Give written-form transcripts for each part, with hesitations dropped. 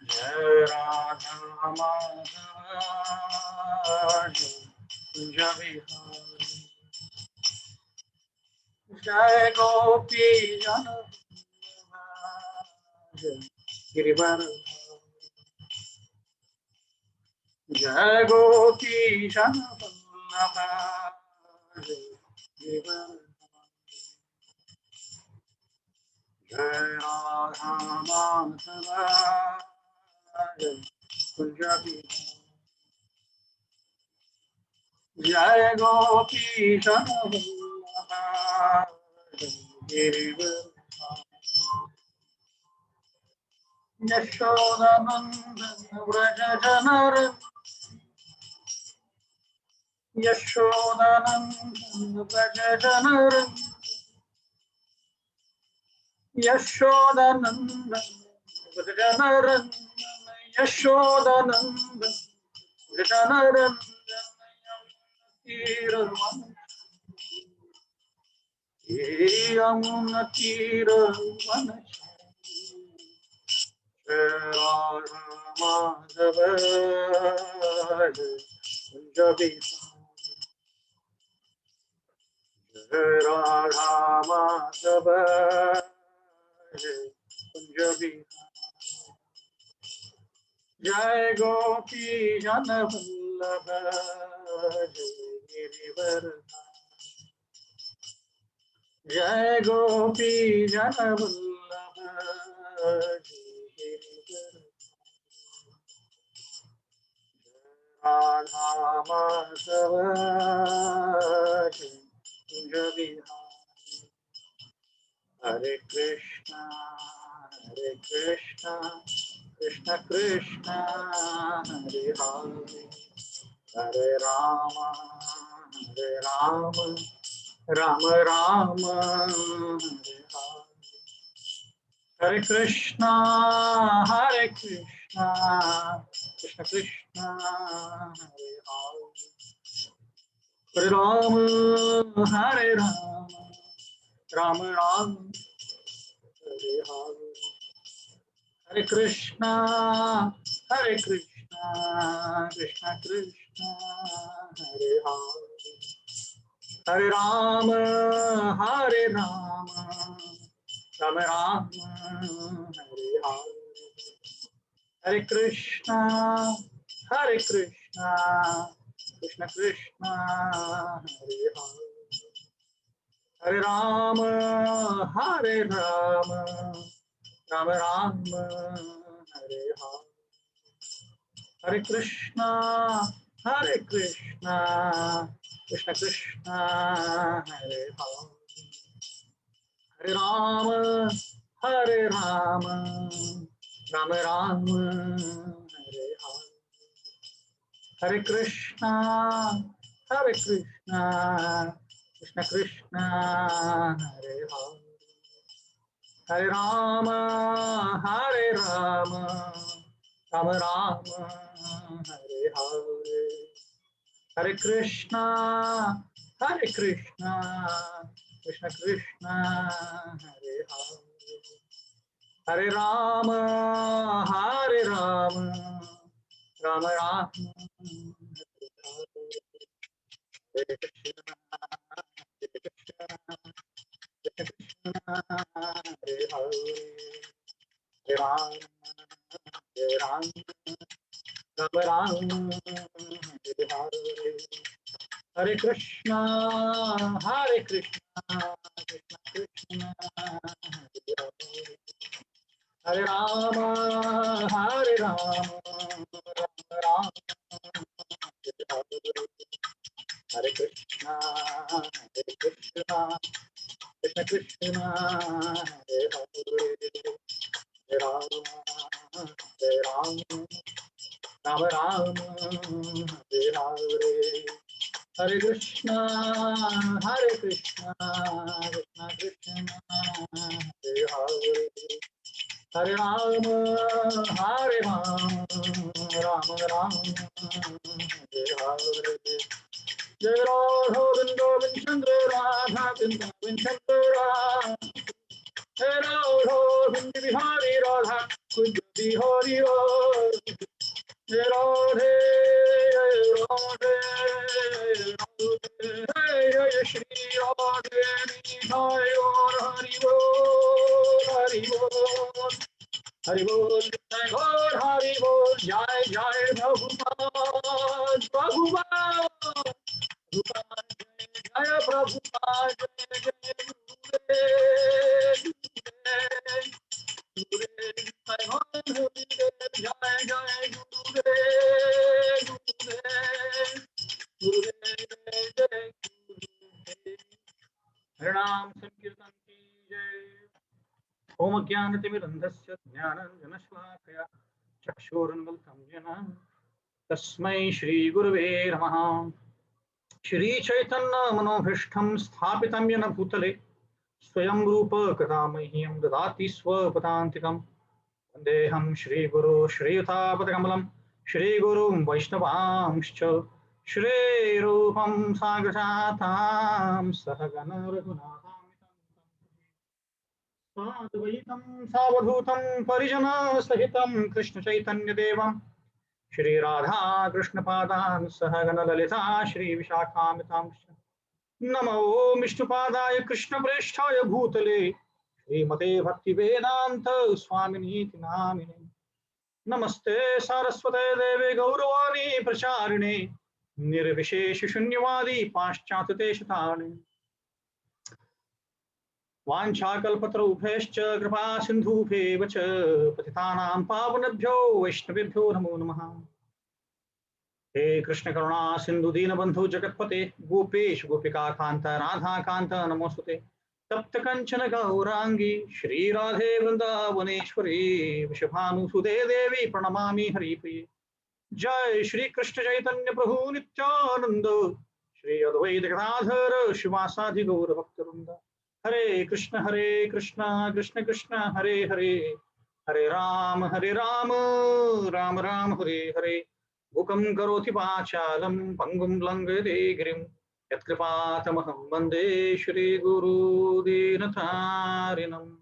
जय राधा माधव कुंज बिहारी जय गोपी जन गिरिवर जय गोपी जन वल्लभ गिरिवर जय राधा माधव कुंज बिहारी जय गोपी जन वल्लभ गिरिवर यशोदानंदन व्रज जनर यशोदानंदन व्रज जनर यशोदानंदन व्रज जनर यशोदानंदन व्रज जनर यमुना तीर वन माधव कुंज राधा माधव कुंज जय गोपी जन वल्लभ गिरिवर जय गोपी जन वल्लभ गिरिवर राधा माधव कुंज बिहारी हरे कृष्णा कृष्ण कृष्ण हरे हरे हरे राम राम राम हरे हरे कृष्णा कृष्ण कृष्ण हरे राम हरे राम राम हरे हरे कृष्णा कृष्ण कृष्ण हरे हरे राम राम हरे हरे कृष्णा कृष्ण कृष्ण हरे हरे राम राम हरे हरे कृष्णा कृष्ण कृष्ण हरे हरे राम राम हरे हरे कृष्णा कृष्ण कृष्ण हरे हरे राम राम हरे हरे कृष्णा कृष्ण कृष्ण हरे हरे राम राम हरे राम हरे कृष्णा कृष्ण कृष्ण हरे राम राम हरे कृष्णा कृष्ण कृष्ण हरे राम राम हरे हरे कृष्णा कृष्ण कृष्ण हरे हरे राम राम हरे हरे जय राधा वृंदावन चंद्र राधा वृंदावन चंद्र राधा, जय राधा कुंज बिहारी राधा कुंज बिहारी राधा, जय राधे राधे राधे, जय श्री राधे निताय गौर हरि बोल हरि बोल हरि बोल जय गौर हरि बोल, जय जय प्रभुपाद प्रभुपाद प्रभुपाद, जय जय प्रभुपाद, जय जय गुरुदेव गुरुदेव, जय गौर गुरुदेव, जय जय गुरुदेव गुरुदेव गुरुदेव, जय गुरुदेव। हरिनाम संकीर्तन की जय। ओम ज्ञानतिमिरन्धस्य ज्ञानाञ्जनशलाकया चक्षुरुन्मिलितं येन तस्मै श्रीगुरवे नमः। श्रीचैतन्यमनोभीष्टं स्थापितं येन भूतले स्वयं रूप कदा मह्यं ददाति स्वपदान्तिकं। वन्देऽहं श्रीगुरो श्रीयुतापदकमलं श्रीगुरुं वैष्णवांश्च श्रीरूपं साग्रजातां सहगण रघुनाथान्वितं सावधूतं परिजनसहितं कृष्णचैतन्यदेवं श्रीराधा कृष्णपादान् सहगण ललिता श्रीविशाखान्वितांश्च नमो विष्णुपादाय कृष्णप्रेष्ठाय भूतले श्रीमते भक्तिवेदान्त स्वामिनीति नामिने। नमस्ते सारस्वते देवे गौरवाणी प्रचारिणे निर्विशेष शून्यवादी पाश्चात्य देशतारिणे। वाञ्छाकल्पतरुभ्यश्च कृपा सिन्धुभ्येव च पतितानां पावनेभ्यो वैष्णवेभ्यो नमो नमः। हे कृष्ण करुणा सिंधु दीनबंधु जगतपते गोपेश गोपिका कांत राधा कांत नमोस्तुते। तप्त कंचन गौरांगी श्री राधे वृंदावनेश्वरी वृषभानुसुते देवी प्रणमामि हरिप्रिये। जय श्री कृष्ण चैतन्य प्रभु नित्यानंद श्री अद्वैत गदाधर शिवासादि गौर भक्तवृंद। हरे कृष्ण कृष्ण कृष्ण हरे हरे, हरे राम राम राम हरे हरे। बुकं करोति वाचालं पंगुं लंघयते गिरिं यत्कृपातमहं वन्दे श्रीगुरुदीनतारिणम्।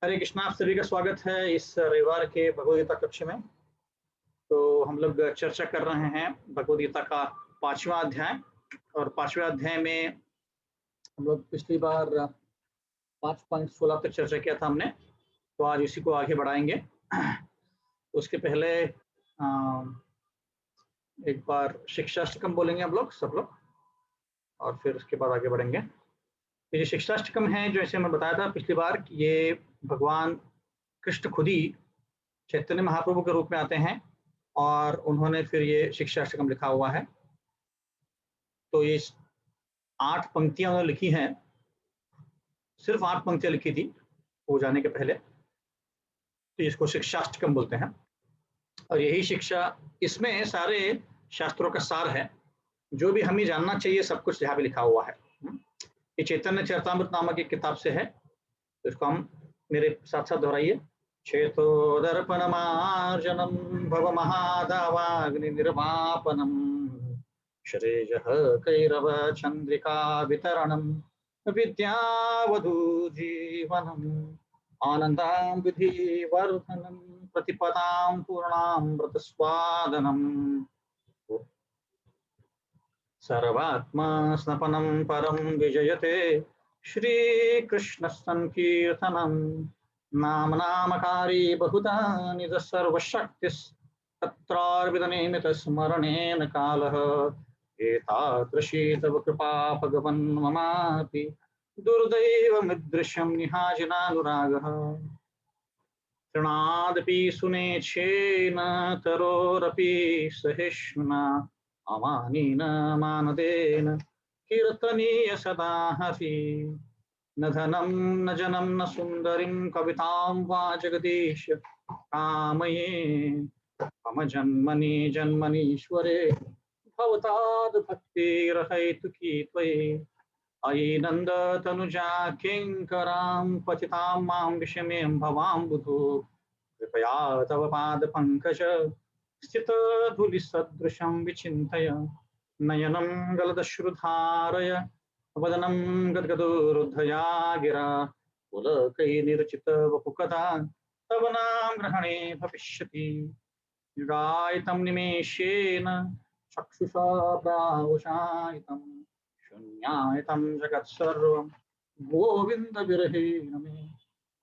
हरे कृष्णा, आप सभी का स्वागत है इस रविवार के भगवद्गीता कक्ष में। तो हम लोग चर्चा कर रहे हैं भगवद्गीता का 5वां अध्याय, और 5वें अध्याय में हम लोग पिछली बार 5.16 तक चर्चा किया था हमने, तो आज इसी को आगे बढ़ाएंगे। उसके पहले एक बार शिक्षाष्टकम बोलेंगे हम लोग सब लोग, और फिर उसके बाद आगे बढ़ेंगे। ये शिक्षाष्टकम है, जो ऐसे मैं बताया था पिछली बार, ये भगवान कृष्ण खुद ही चैतन्य महाप्रभु के रूप में आते हैं और उन्होंने फिर ये शिक्षाष्टकम लिखा हुआ है। तो ये 8 पंक्तियां उन्होंने लिखी हैं, सिर्फ 8 पंक्तियां लिखी थी हो जाने के पहले, तो इसको शिक्षाष्टकम बोलते हैं। और यही शिक्षा, इसमें सारे शास्त्रों का सार है, जो भी हमें जानना चाहिए सब कुछ यहाँ पे लिखा हुआ है। ये चैतन्य चरितामृत नामक एक किताब से है, तो इसको हम मेरे साथ साथ दोहराइए। चेतोदर्पणमार्जनं भवमहादावाग्निर्वापनं श्रेयः कैरव चन्द्रिका वितरणं विद्यावधूजीवनम् आनन्दां विधिवर्धनं प्रतिपदां पूर्णामृतस्वादनम् सर्वात्मा स्नपनं परं विजयते श्रीकृष्ण संकीर्तनं नाम नामकारी बहुधा निज सर्वशक्तिस्तत्रार्विदनिमित स्मरणेन कालः एतादृशी तव कृपा भगवन् ममापि दुर्दैवमिदृशं निहाजिनानुरागः तृणादपि सुनेच्छेन तरोरपि सहिष्णुना अमानीन मानदेन कीर्तनीय सदा हसि न धनं न जनं न सुन्दरीं कवितां वा जगदीश कामये मम जन्मनि जन्मनीश्वरे भवताद् भक्तिरहैतुकी त्वयि अयि नन्द तनुजा किङ्करां पतितां मां विषमें भवाम्बुधो कृपया तव पाद पंकज स्थित धूलि सदृशं विचिन्तय नयनं गलदश्रुधारय वदनं गद्गदोरुद्धया गिरा पुलकैर्निरचित वपुकथा तव नाम ग्रहणे भविष्यति युगायितं निमेषेण चक्षुषा प्रावशायितं शून्यायतं जगत्सर्वं गोविन्दविरहेण मे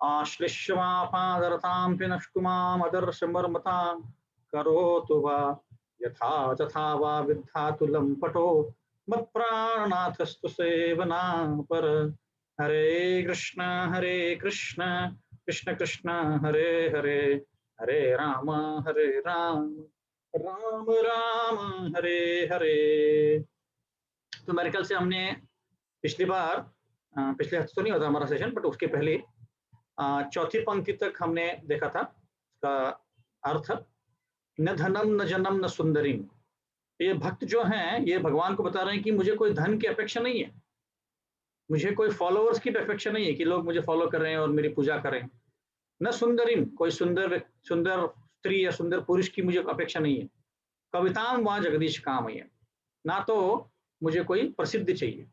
आश्लिष्यमापादरतां पिनष्टुमामदर्शमर्मता करोतु वा यथा तथा वा विद्धातुलं पटो मत्प्राणनाथस्तु सेवना पर हरे कृष्ण कृष्ण कृष्ण हरे हरे हरे राम राम राम हरे हरे। तो मेरे ख्याल से हमने पिछली बार पिछले हफ्ते तो नहीं होता हमारा सेशन, बट उसके पहले चौथी पंक्ति तक हमने देखा था। उसका अर्थ न धनम न जनम न सुंदरीम। ये भक्त जो हैं ये भगवान को बता रहे हैं कि मुझे कोई धन की अपेक्षा नहीं है, मुझे कोई फॉलोअर्स की अपेक्षा नहीं है कि लोग मुझे फॉलो कर रहे हैं और मेरी पूजा करें। न सुंदरीम, कोई सुंदर सुंदर स्त्री या सुंदर पुरुष की मुझे अपेक्षा नहीं है। कविताम वहाँ जगदीश काम है, ना तो मुझे कोई प्रसिद्धि चाहिए।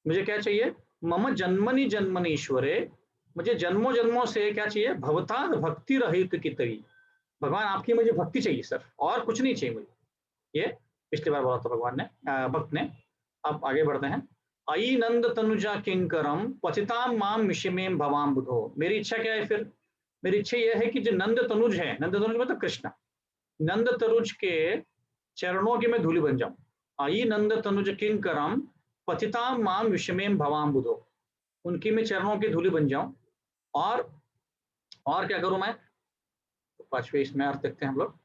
मुझे क्या चाहिए? मम जन्मनि जन्मनि ईश्वरे, मुझे जन्मों जन्मों से क्या चाहिए? भवता भक्ति रहित की तरी। भगवान आपकी मुझे भक्ति चाहिए सर, और कुछ नहीं चाहिए मुझे। ये पिछली बार बोला था भगवान ने, भक्त ने। अब आगे बढ़ते हैं। अयि नंद तनुजा किंकरम पतिताम माम मिषमेम भवाम बुधो। मेरी इच्छा क्या है फिर? मेरी इच्छा यह है कि जो नंद तनुज है, नंद तनुज मतलब कृष्ण, नंद तनुज के चरणों की मैं धूलि बन जाऊं। अयि नंद तनुज किंकरम पतिताम माम विषमेम भवाम बुधो, उनकी मैं चरणों की धूलि बन जाऊं। और क्या करूं मैं? तो पांचवें इसमें अर्थ देखते हैं हम लोग।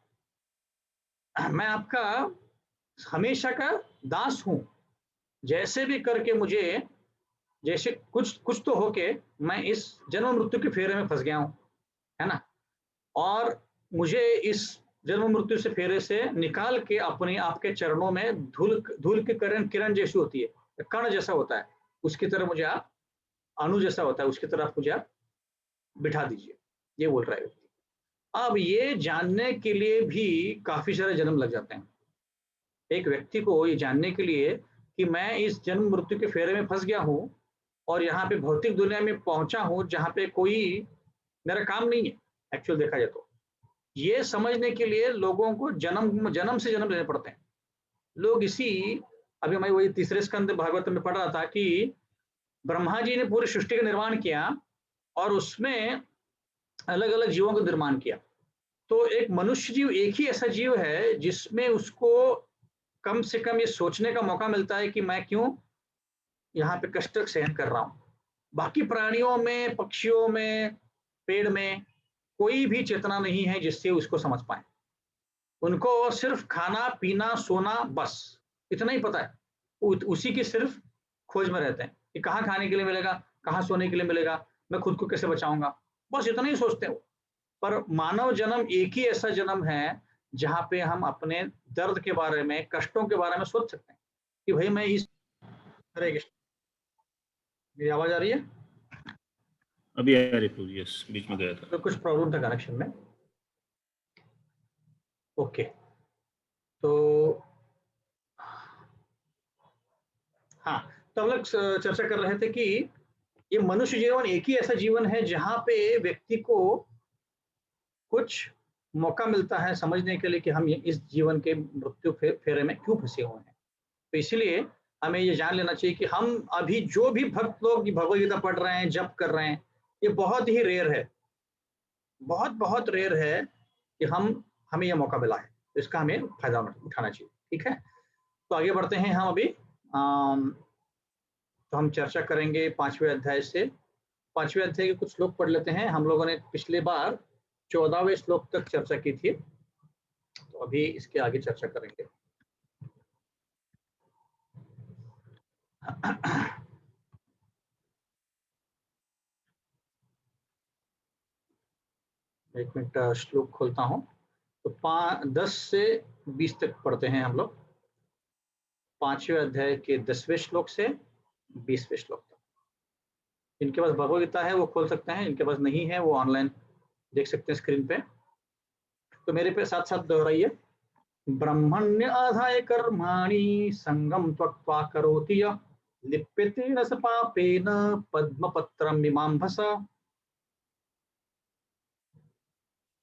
मैं आपका हमेशा का दास हूं, जैसे भी करके मुझे, जैसे कुछ कुछ तो होके मैं इस जन्म मृत्यु के फेरे में फंस गया हूं, है ना। और मुझे इस जन्म मृत्यु से फेरे से निकाल के अपने आपके चरणों में धूल धूल की किरण किरण जैसी होती है, कण जैसा होता है, उसकी तरह मुझे आप, अणु जैसा होता है उसकी तरह आप मुझे आप बिठा दीजिए। ये बोल रहा है व्यक्ति। अब ये जानने के लिए भी काफी सारे जन्म लग जाते हैं। एक व्यक्ति को ये जानने के लिए कि मैं इस जन्म मृत्यु के फेरे में फंस गया हूँ और यहाँ पे भौतिक दुनिया में पहुंचा हूँ जहाँ पे कोई मेरा काम नहीं है, एक्चुअल देखा जाए तो। ये समझने के लिए लोगों को जन्म जन्म से जन्म लेने पड़ते हैं। लोग इसी, अभी मैं वही तीसरे स्कंद भागवत में पढ़ रहा था कि ब्रह्मा जी ने पूरी सृष्टि का निर्माण किया और उसमें अलग अलग जीवों का निर्माण किया। तो एक मनुष्य जीव एक ही ऐसा जीव है जिसमें उसको कम से कम ये सोचने का मौका मिलता है कि मैं क्यों यहाँ पे कष्ट सहन कर रहा हूँ। बाकी प्राणियों में, पक्षियों में, पेड़ में कोई भी चेतना नहीं है जिससे उसको समझ पाए। उनको सिर्फ खाना पीना सोना, बस इतना ही पता है। उसी की सिर्फ खोज में रहते हैं कि कहाँ खाने के लिए मिलेगा, कहाँ सोने के लिए मिलेगा, मैं खुद को कैसे बचाऊंगा, बस इतना ही सोचते हैं वो। पर मानव जन्म एक ही ऐसा जन्म है जहाँ पे हम अपने दर्द के बारे में, कष्टों के बारे में सोच सकते हैं कि भाई मैं इस, हरे कृष्ण, मेरी आवाज आ रही है? अभी आ रही प्रभु, यस, बीच में गया था तो कुछ प्रॉब्लम था कनेक्शन में। ओके, तो हाँ, तो हम लोग चर्चा कर रहे थे कि ये मनुष्य जीवन एक ही ऐसा जीवन है जहाँ पे व्यक्ति को कुछ मौका मिलता है समझने के लिए कि हम ये इस जीवन के मृत्यु फेरे में क्यों फंसे हुए हैं। तो इसीलिए हमें ये जान लेना चाहिए कि हम अभी जो भी भक्त लोग भगवद गीता पढ़ रहे हैं, जप कर रहे हैं, ये बहुत ही रेयर है, बहुत बहुत रेयर है कि हमें यह मौका मिला है। तो इसका हमें फायदा उठाना चाहिए। ठीक है, तो आगे बढ़ते हैं हम अभी। तो हम चर्चा करेंगे पांचवें अध्याय से। पांचवें अध्याय के कुछ श्लोक पढ़ लेते हैं। हम लोगों ने पिछले बार 14वें श्लोक तक चर्चा की थी, तो अभी इसके आगे चर्चा करेंगे। एक मिनट श्लोक खोलता हूँ। तो 10 से 20 तक पढ़ते हैं हम लोग, पांचवें अध्याय के 10वें श्लोक से 20वें श्लोक तक। जिनके पास भगवद गीता है वो खोल सकते हैं, इनके पास नहीं है वो ऑनलाइन देख सकते हैं स्क्रीन पे। तो मेरे पे साथ साथ दोहराइए। ब्रह्मण्य आधाय कर्माणि संगम त्वक्त्वा करोति यः लिप्यते न स पापेन पद्मपत्रं मीमांससा।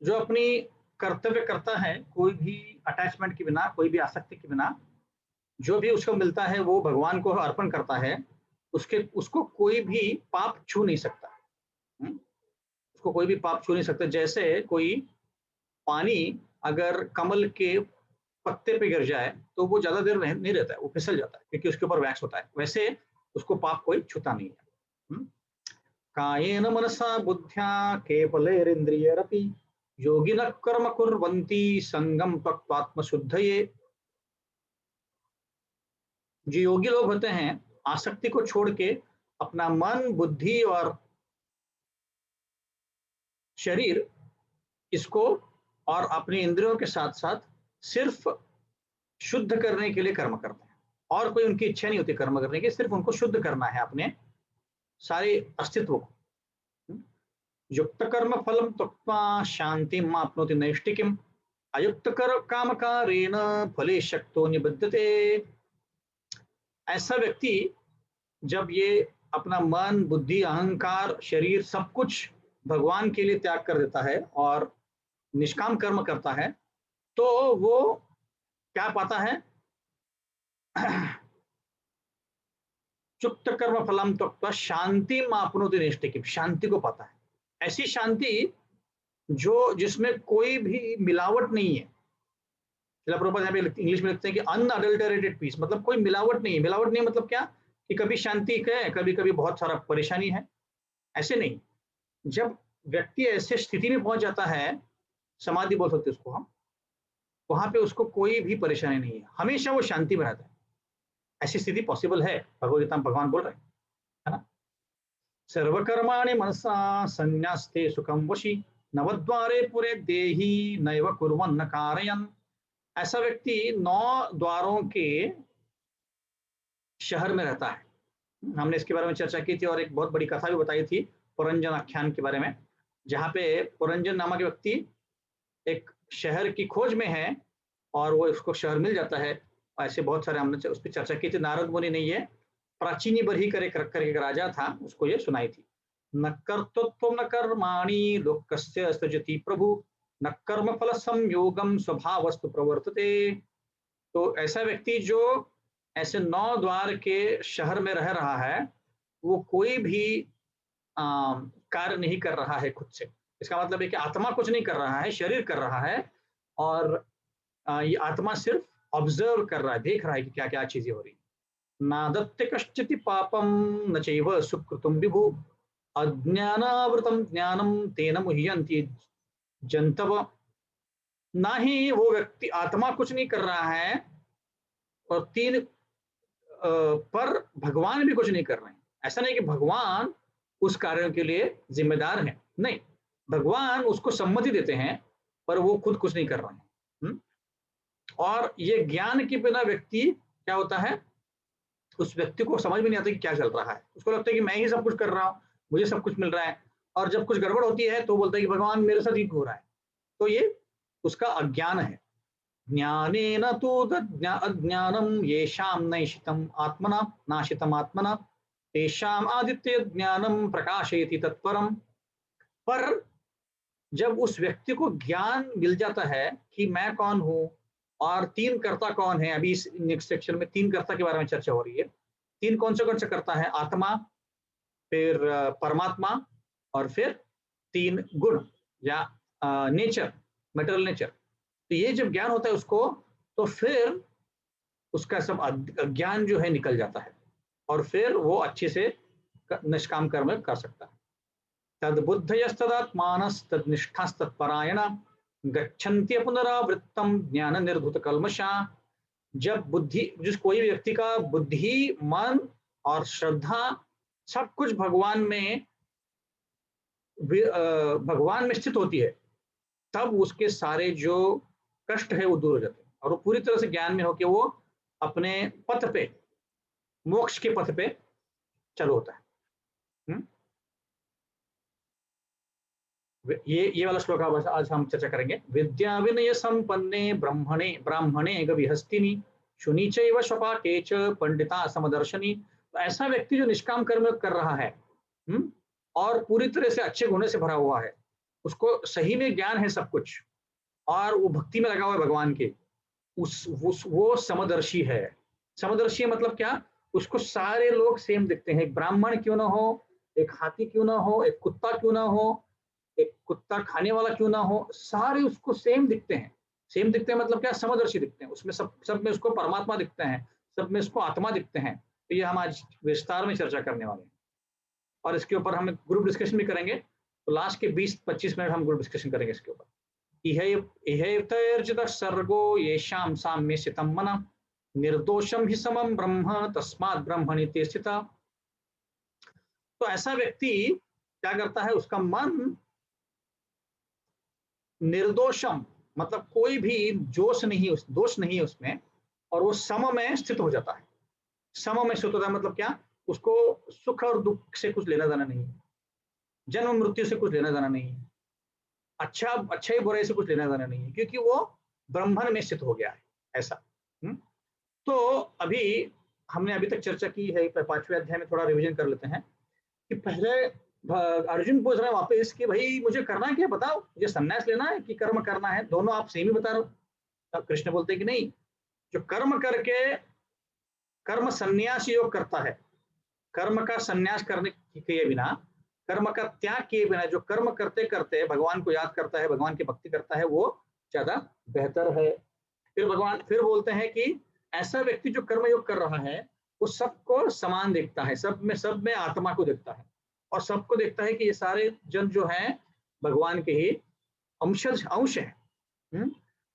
जो अपनी कर्तव्य करता है, कोई भी अटैचमेंट के बिना, कोई भी आसक्ति के बिना, जो भी उसको मिलता है वो भगवान को अर्पण करता है, उसको कोई भी पाप छू नहीं सकता। उसको कोई भी पाप छू नहीं सकता। जैसे कोई पानी अगर कमल के पत्ते पे गिर जाए तो वो ज्यादा देर नहीं रहता है, वो फिसल जाता है क्योंकि उसके ऊपर वैक्स होता है। वैसे उसको पाप कोई छूता नहीं है। कायेन मनसा बुद्ध्या केवलैरिन्द्रियैरपि योगिनः कर्म कुर्वन्ति संगम त्वक्त्वात्मशुद्धये। जो योगी लोग होते हैं, आसक्ति को छोड़ के अपना मन, बुद्धि और शरीर, इसको और अपनी इंद्रियों के साथ साथ सिर्फ शुद्ध करने के लिए कर्म करते हैं। और कोई उनकी इच्छा नहीं होती कर्म करने की, सिर्फ उनको शुद्ध करना है अपने सारे अस्तित्व को। युक्त कर्म फलम त्यक्त्वा शांतिम आप्नोति नैष्टिकीम अयुक्त कर कामकारेण फले शक्तो निबद्धते। ऐसा व्यक्ति जब ये अपना मन, बुद्धि, अहंकार, शरीर सब कुछ भगवान के लिए त्याग कर देता है और निष्काम कर्म करता है, तो वो क्या पाता है? चुक्त कर्म फलम त्यक्त्वा शांति मापनोति नैष्टिकीम, शांति को पाता है। ऐसी शांति जो जिसमें कोई भी मिलावट नहीं है। प्रभुपाद यहाँ पे इंग्लिश में लिखते हैं कि अनअडल्टरेटेड पीस, मतलब कोई मिलावट नहीं है। मिलावट नहीं मतलब क्या? कि कभी शांति है, कभी कभी बहुत सारा परेशानी है, ऐसे नहीं। जब व्यक्ति ऐसे स्थिति में पहुंच जाता है, समाधि बोल सकते उसको हम, वहां पे उसको कोई भी परेशानी नहीं है, हमेशा वो शांति में रहता है। ऐसी स्थिति पॉसिबल है, भगवदगीता में भगवान बोल रहे हैं, है ना। सर्वकर्माणि मनसा संन्यास्ते सुखम वशी नवद्वारे पुरे देही नैव कुर्वन्न कारयन्। ऐसा व्यक्ति 9 द्वारों के शहर में रहता है। हमने इसके बारे में चर्चा की थी और एक बहुत बड़ी कथा भी बताई थी पुरंजन आख्यान के बारे में, जहाँ पे पुरंजन नामक व्यक्ति एक शहर की खोज में है और वो उसको शहर मिल जाता है। ऐसे बहुत सारे हमने उस पर चर्चा की थी। नारद मुनि ने ये प्राचीनी बरही करके एक राजा था, उसको ये सुनाई थी। न कर्तृत्व न कर्माणि लोकस्य सृजति प्रभु न कर्म फल संयोगम स्वभावस्तु प्रवर्तते। तो ऐसा व्यक्ति जो ऐसे 9 द्वार के शहर में रह रहा है, वो कोई भी कार्य नहीं कर रहा है खुद से। इसका मतलब है कि आत्मा कुछ नहीं कर रहा है, शरीर कर रहा है। और ये आत्मा सिर्फ ऑब्जर्व कर रहा है, देख रहा है कि क्या क्या चीजें हो रही। नादत्ते कश्चित् पापम न चैव सुकृतम विभु अज्ञानावृतम ज्ञानम तेन मुह्यन्ति जंतव। ना ही वो व्यक्ति, आत्मा कुछ नहीं कर रहा है और पर भगवान भी कुछ नहीं कर रहे हैं। ऐसा नहीं कि भगवान उस कार्यों के लिए जिम्मेदार है, नहीं, भगवान उसको सम्मति देते हैं पर वो खुद कुछ नहीं कर रहे हैं। और ये ज्ञान के बिना व्यक्ति क्या होता है, उस व्यक्ति को समझ में नहीं आता कि क्या चल रहा है। उसको लगता है कि मैं ही सब कुछ कर रहा हूँ, मुझे सब कुछ मिल रहा है। और जब कुछ गड़बड़ होती है तो बोलता है कि भगवान मेरे साथ ही हो रहा है। तो ये उसका अज्ञान है। ज्ञानेन तु अज्ञानम येषां नैशितम आत्मना नाशितम आत्मना तेषाम आदित्य ज्ञानम प्रकाशयति तत्परम। पर जब उस व्यक्ति को ज्ञान मिल जाता है कि मैं कौन हूं और 3 कर्ता कौन है, अभी इस नेक्स्ट सेक्शन में 3 कर्ता के बारे में चर्चा हो रही है। 3 कौन से कर्ता है? आत्मा, फिर परमात्मा, और फिर 3 गुण या नेचर, मेटरल नेचर। तो ये जब ज्ञान होता है उसको, तो फिर उसका सब अज्ञान जो है निकल जाता है और फिर वो अच्छे से निष्काम कर्म कर सकता है। तद्बुद्धयस्तदात्मानस्तद्निष्ठास्तत्परायण गच्छन्त्य पुनरावृत्तम ज्ञान निर्धुत कल्मषा। जब बुद्धि, जिस कोई व्यक्ति का बुद्धि, मन और श्रद्धा सब कुछ भगवान में स्थित होती है, तब उसके सारे जो कष्ट है वो दूर हो जाते हैं और वो पूरी तरह से ज्ञान में होकर वो अपने पथ पे, मोक्ष के पथ पे चल होता है। ये वाला श्लोक आज हम चर्चा करेंगे। विद्या विनय संपन्ने ब्रह्मणे ब्राह्मणे गविहस्तिनि शुनि चैव शपाके च पंडिता समदर्शनी। तो ऐसा व्यक्ति जो निष्काम कर्म कर रहा है, और पूरी तरह से अच्छे गुणों से भरा हुआ है, उसको सही में ज्ञान है सब कुछ, और वो भक्ति में लगा हुआ है भगवान के, वो समदर्शी है। समदर्शी मतलब क्या? उसको सारे लोग सेम दिखते हैं। एक ब्राह्मण क्यों ना हो, एक हाथी क्यों ना हो, एक कुत्ता क्यों ना हो, एक कुत्ता खाने वाला क्यों ना हो, सारे उसको सेम दिखते हैं। सेम दिखते हैं मतलब क्या? समदर्शी दिखते हैं। उसमें सब में उसको परमात्मा दिखते हैं, सब में उसको आत्मा दिखते हैं। तो ये हम आज विस्तार में चर्चा करने वाले हैं, और इसके ऊपर हम ग्रुप डिस्कशन भी करेंगे। तो लास्ट के 20-25 मिनट हम ग्रुप डिस्कशन करेंगे इसके ऊपर। इहैर्जित सर्गो येषां साम्ये स्थितं मनः निर्दोषम ही समम ब्रह्म तस्मात् ब्रह्मणि ते स्थिता। तो ऐसा व्यक्ति क्या करता है? उसका मन निर्दोषम मतलब कोई भी दोष नहीं है उसमें, और वो सम में स्थित हो जाता है। सम में स्थित होता है मतलब क्या? उसको सुख और दुख से कुछ लेना देना नहीं है, जन्म मृत्यु से कुछ लेना देना नहीं है, अच्छाई बुराई से कुछ लेना देना नहीं है, क्योंकि वो ब्रह्मन में स्थित हो गया है ऐसा। तो अभी हमने अभी तक चर्चा की है, 5वें अध्याय में थोड़ा रिवीजन कर लेते हैं कि पहले अर्जुन पूछ रहे हैं वापस कि भाई मुझे करना क्या, बताओ, मुझे संन्यास लेना है कि कर्म करना है? दोनों आप सेम ही बता रहे हो। तब कृष्ण बोलते हैं कि नहीं, जो कर्म करके कर्म संन्यास योग करता है, कर्म का संन्यास करने किए बिना, कर्म का त्याग किए बिना जो कर्म करते करते भगवान को याद करता है, भगवान की भक्ति करता है, वो ज्यादा बेहतर है। फिर भगवान फिर बोलते हैं कि ऐसा व्यक्ति जो कर्म योग कर रहा है वो सबको समान देखता है, सब में आत्मा को देखता है, और सबको देखता है कि ये सारे जन जो हैं भगवान के ही अंश है।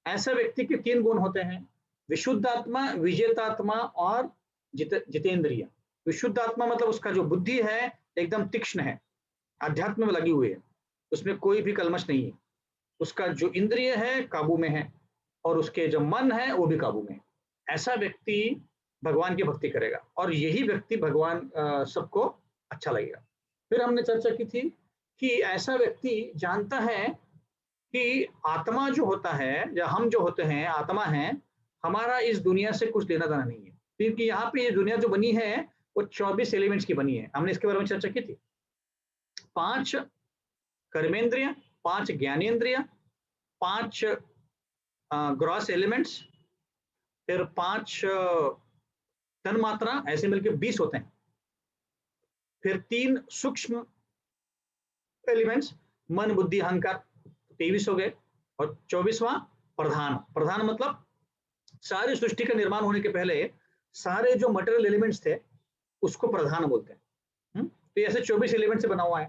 ऐसा व्यक्ति के 3 गुण होते हैं: विशुद्ध आत्मा, विजेतात्मा और जितेंद्रिय। विशुद्ध आत्मा मतलब उसका जो बुद्धि है एकदम तीक्ष्ण है, अध्यात्म में लगी हुई है, उसमें कोई भी कलमश नहीं है। उसका जो इंद्रिय है काबू में है, और उसके जो मन है वो भी काबू में है। ऐसा व्यक्ति भगवान की भक्ति करेगा, और यही व्यक्ति भगवान सबको अच्छा लगेगा। फिर हमने चर्चा की थी कि ऐसा व्यक्ति जानता है कि आत्मा जो होता है, या हम जो होते हैं आत्मा है, हमारा इस दुनिया से कुछ लेना देना नहीं है, क्योंकि यहाँ पे ये दुनिया जो बनी है वो 24 एलिमेंट्स की बनी है। हमने इसके बारे में चर्चा की थी। 5 कर्मेंद्रिय, 5 ज्ञानेन्द्रिय, 5 ग्रॉस एलिमेंट्स, फिर 5 तन मात्रा, ऐसे मिलकर 20 होते हैं। फिर 3 सूक्ष्म एलिमेंट्स, मन बुद्धि अहंकार, 23 हो गए। और 24वां प्रधान मतलब सारी सृष्टि का निर्माण होने के पहले सारे जो मटेरियल एलिमेंट्स थे उसको प्रधान बोलते हैं। तो ऐसे 24 एलिमेंट से बना हुआ है।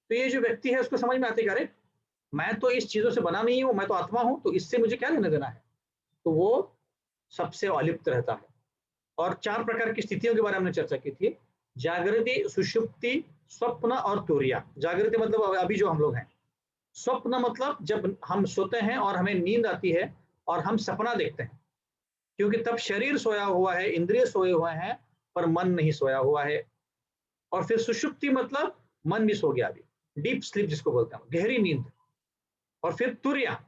तो ये जो व्यक्ति है उसको समझ में आती है, अरे मैं तो इस चीजों से बना नहीं हूं, मैं तो आत्मा हूं, तो इससे मुझे क्या लेना देना है। तो वो सबसे अलिप्त रहता है। और 4 प्रकार की स्थितियों के बारे में हमने चर्चा की थी: जागृति, सुषुप्ति, स्वप्न और तुर्या। जागृति मतलब अभी जो हम लोग हैं। स्वप्न मतलब जब हम सोते हैं और हमें नींद आती है और हम सपना देखते हैं, क्योंकि तब शरीर सोया हुआ है, इंद्रिय सोए हुए हैं, पर मन नहीं सोया हुआ है। और फिर सुषुप्ति मतलब मन भी सो गया, अभी डीप स्लीप जिसको बोलते हैं, गहरी नींद। और फिर तुर्या,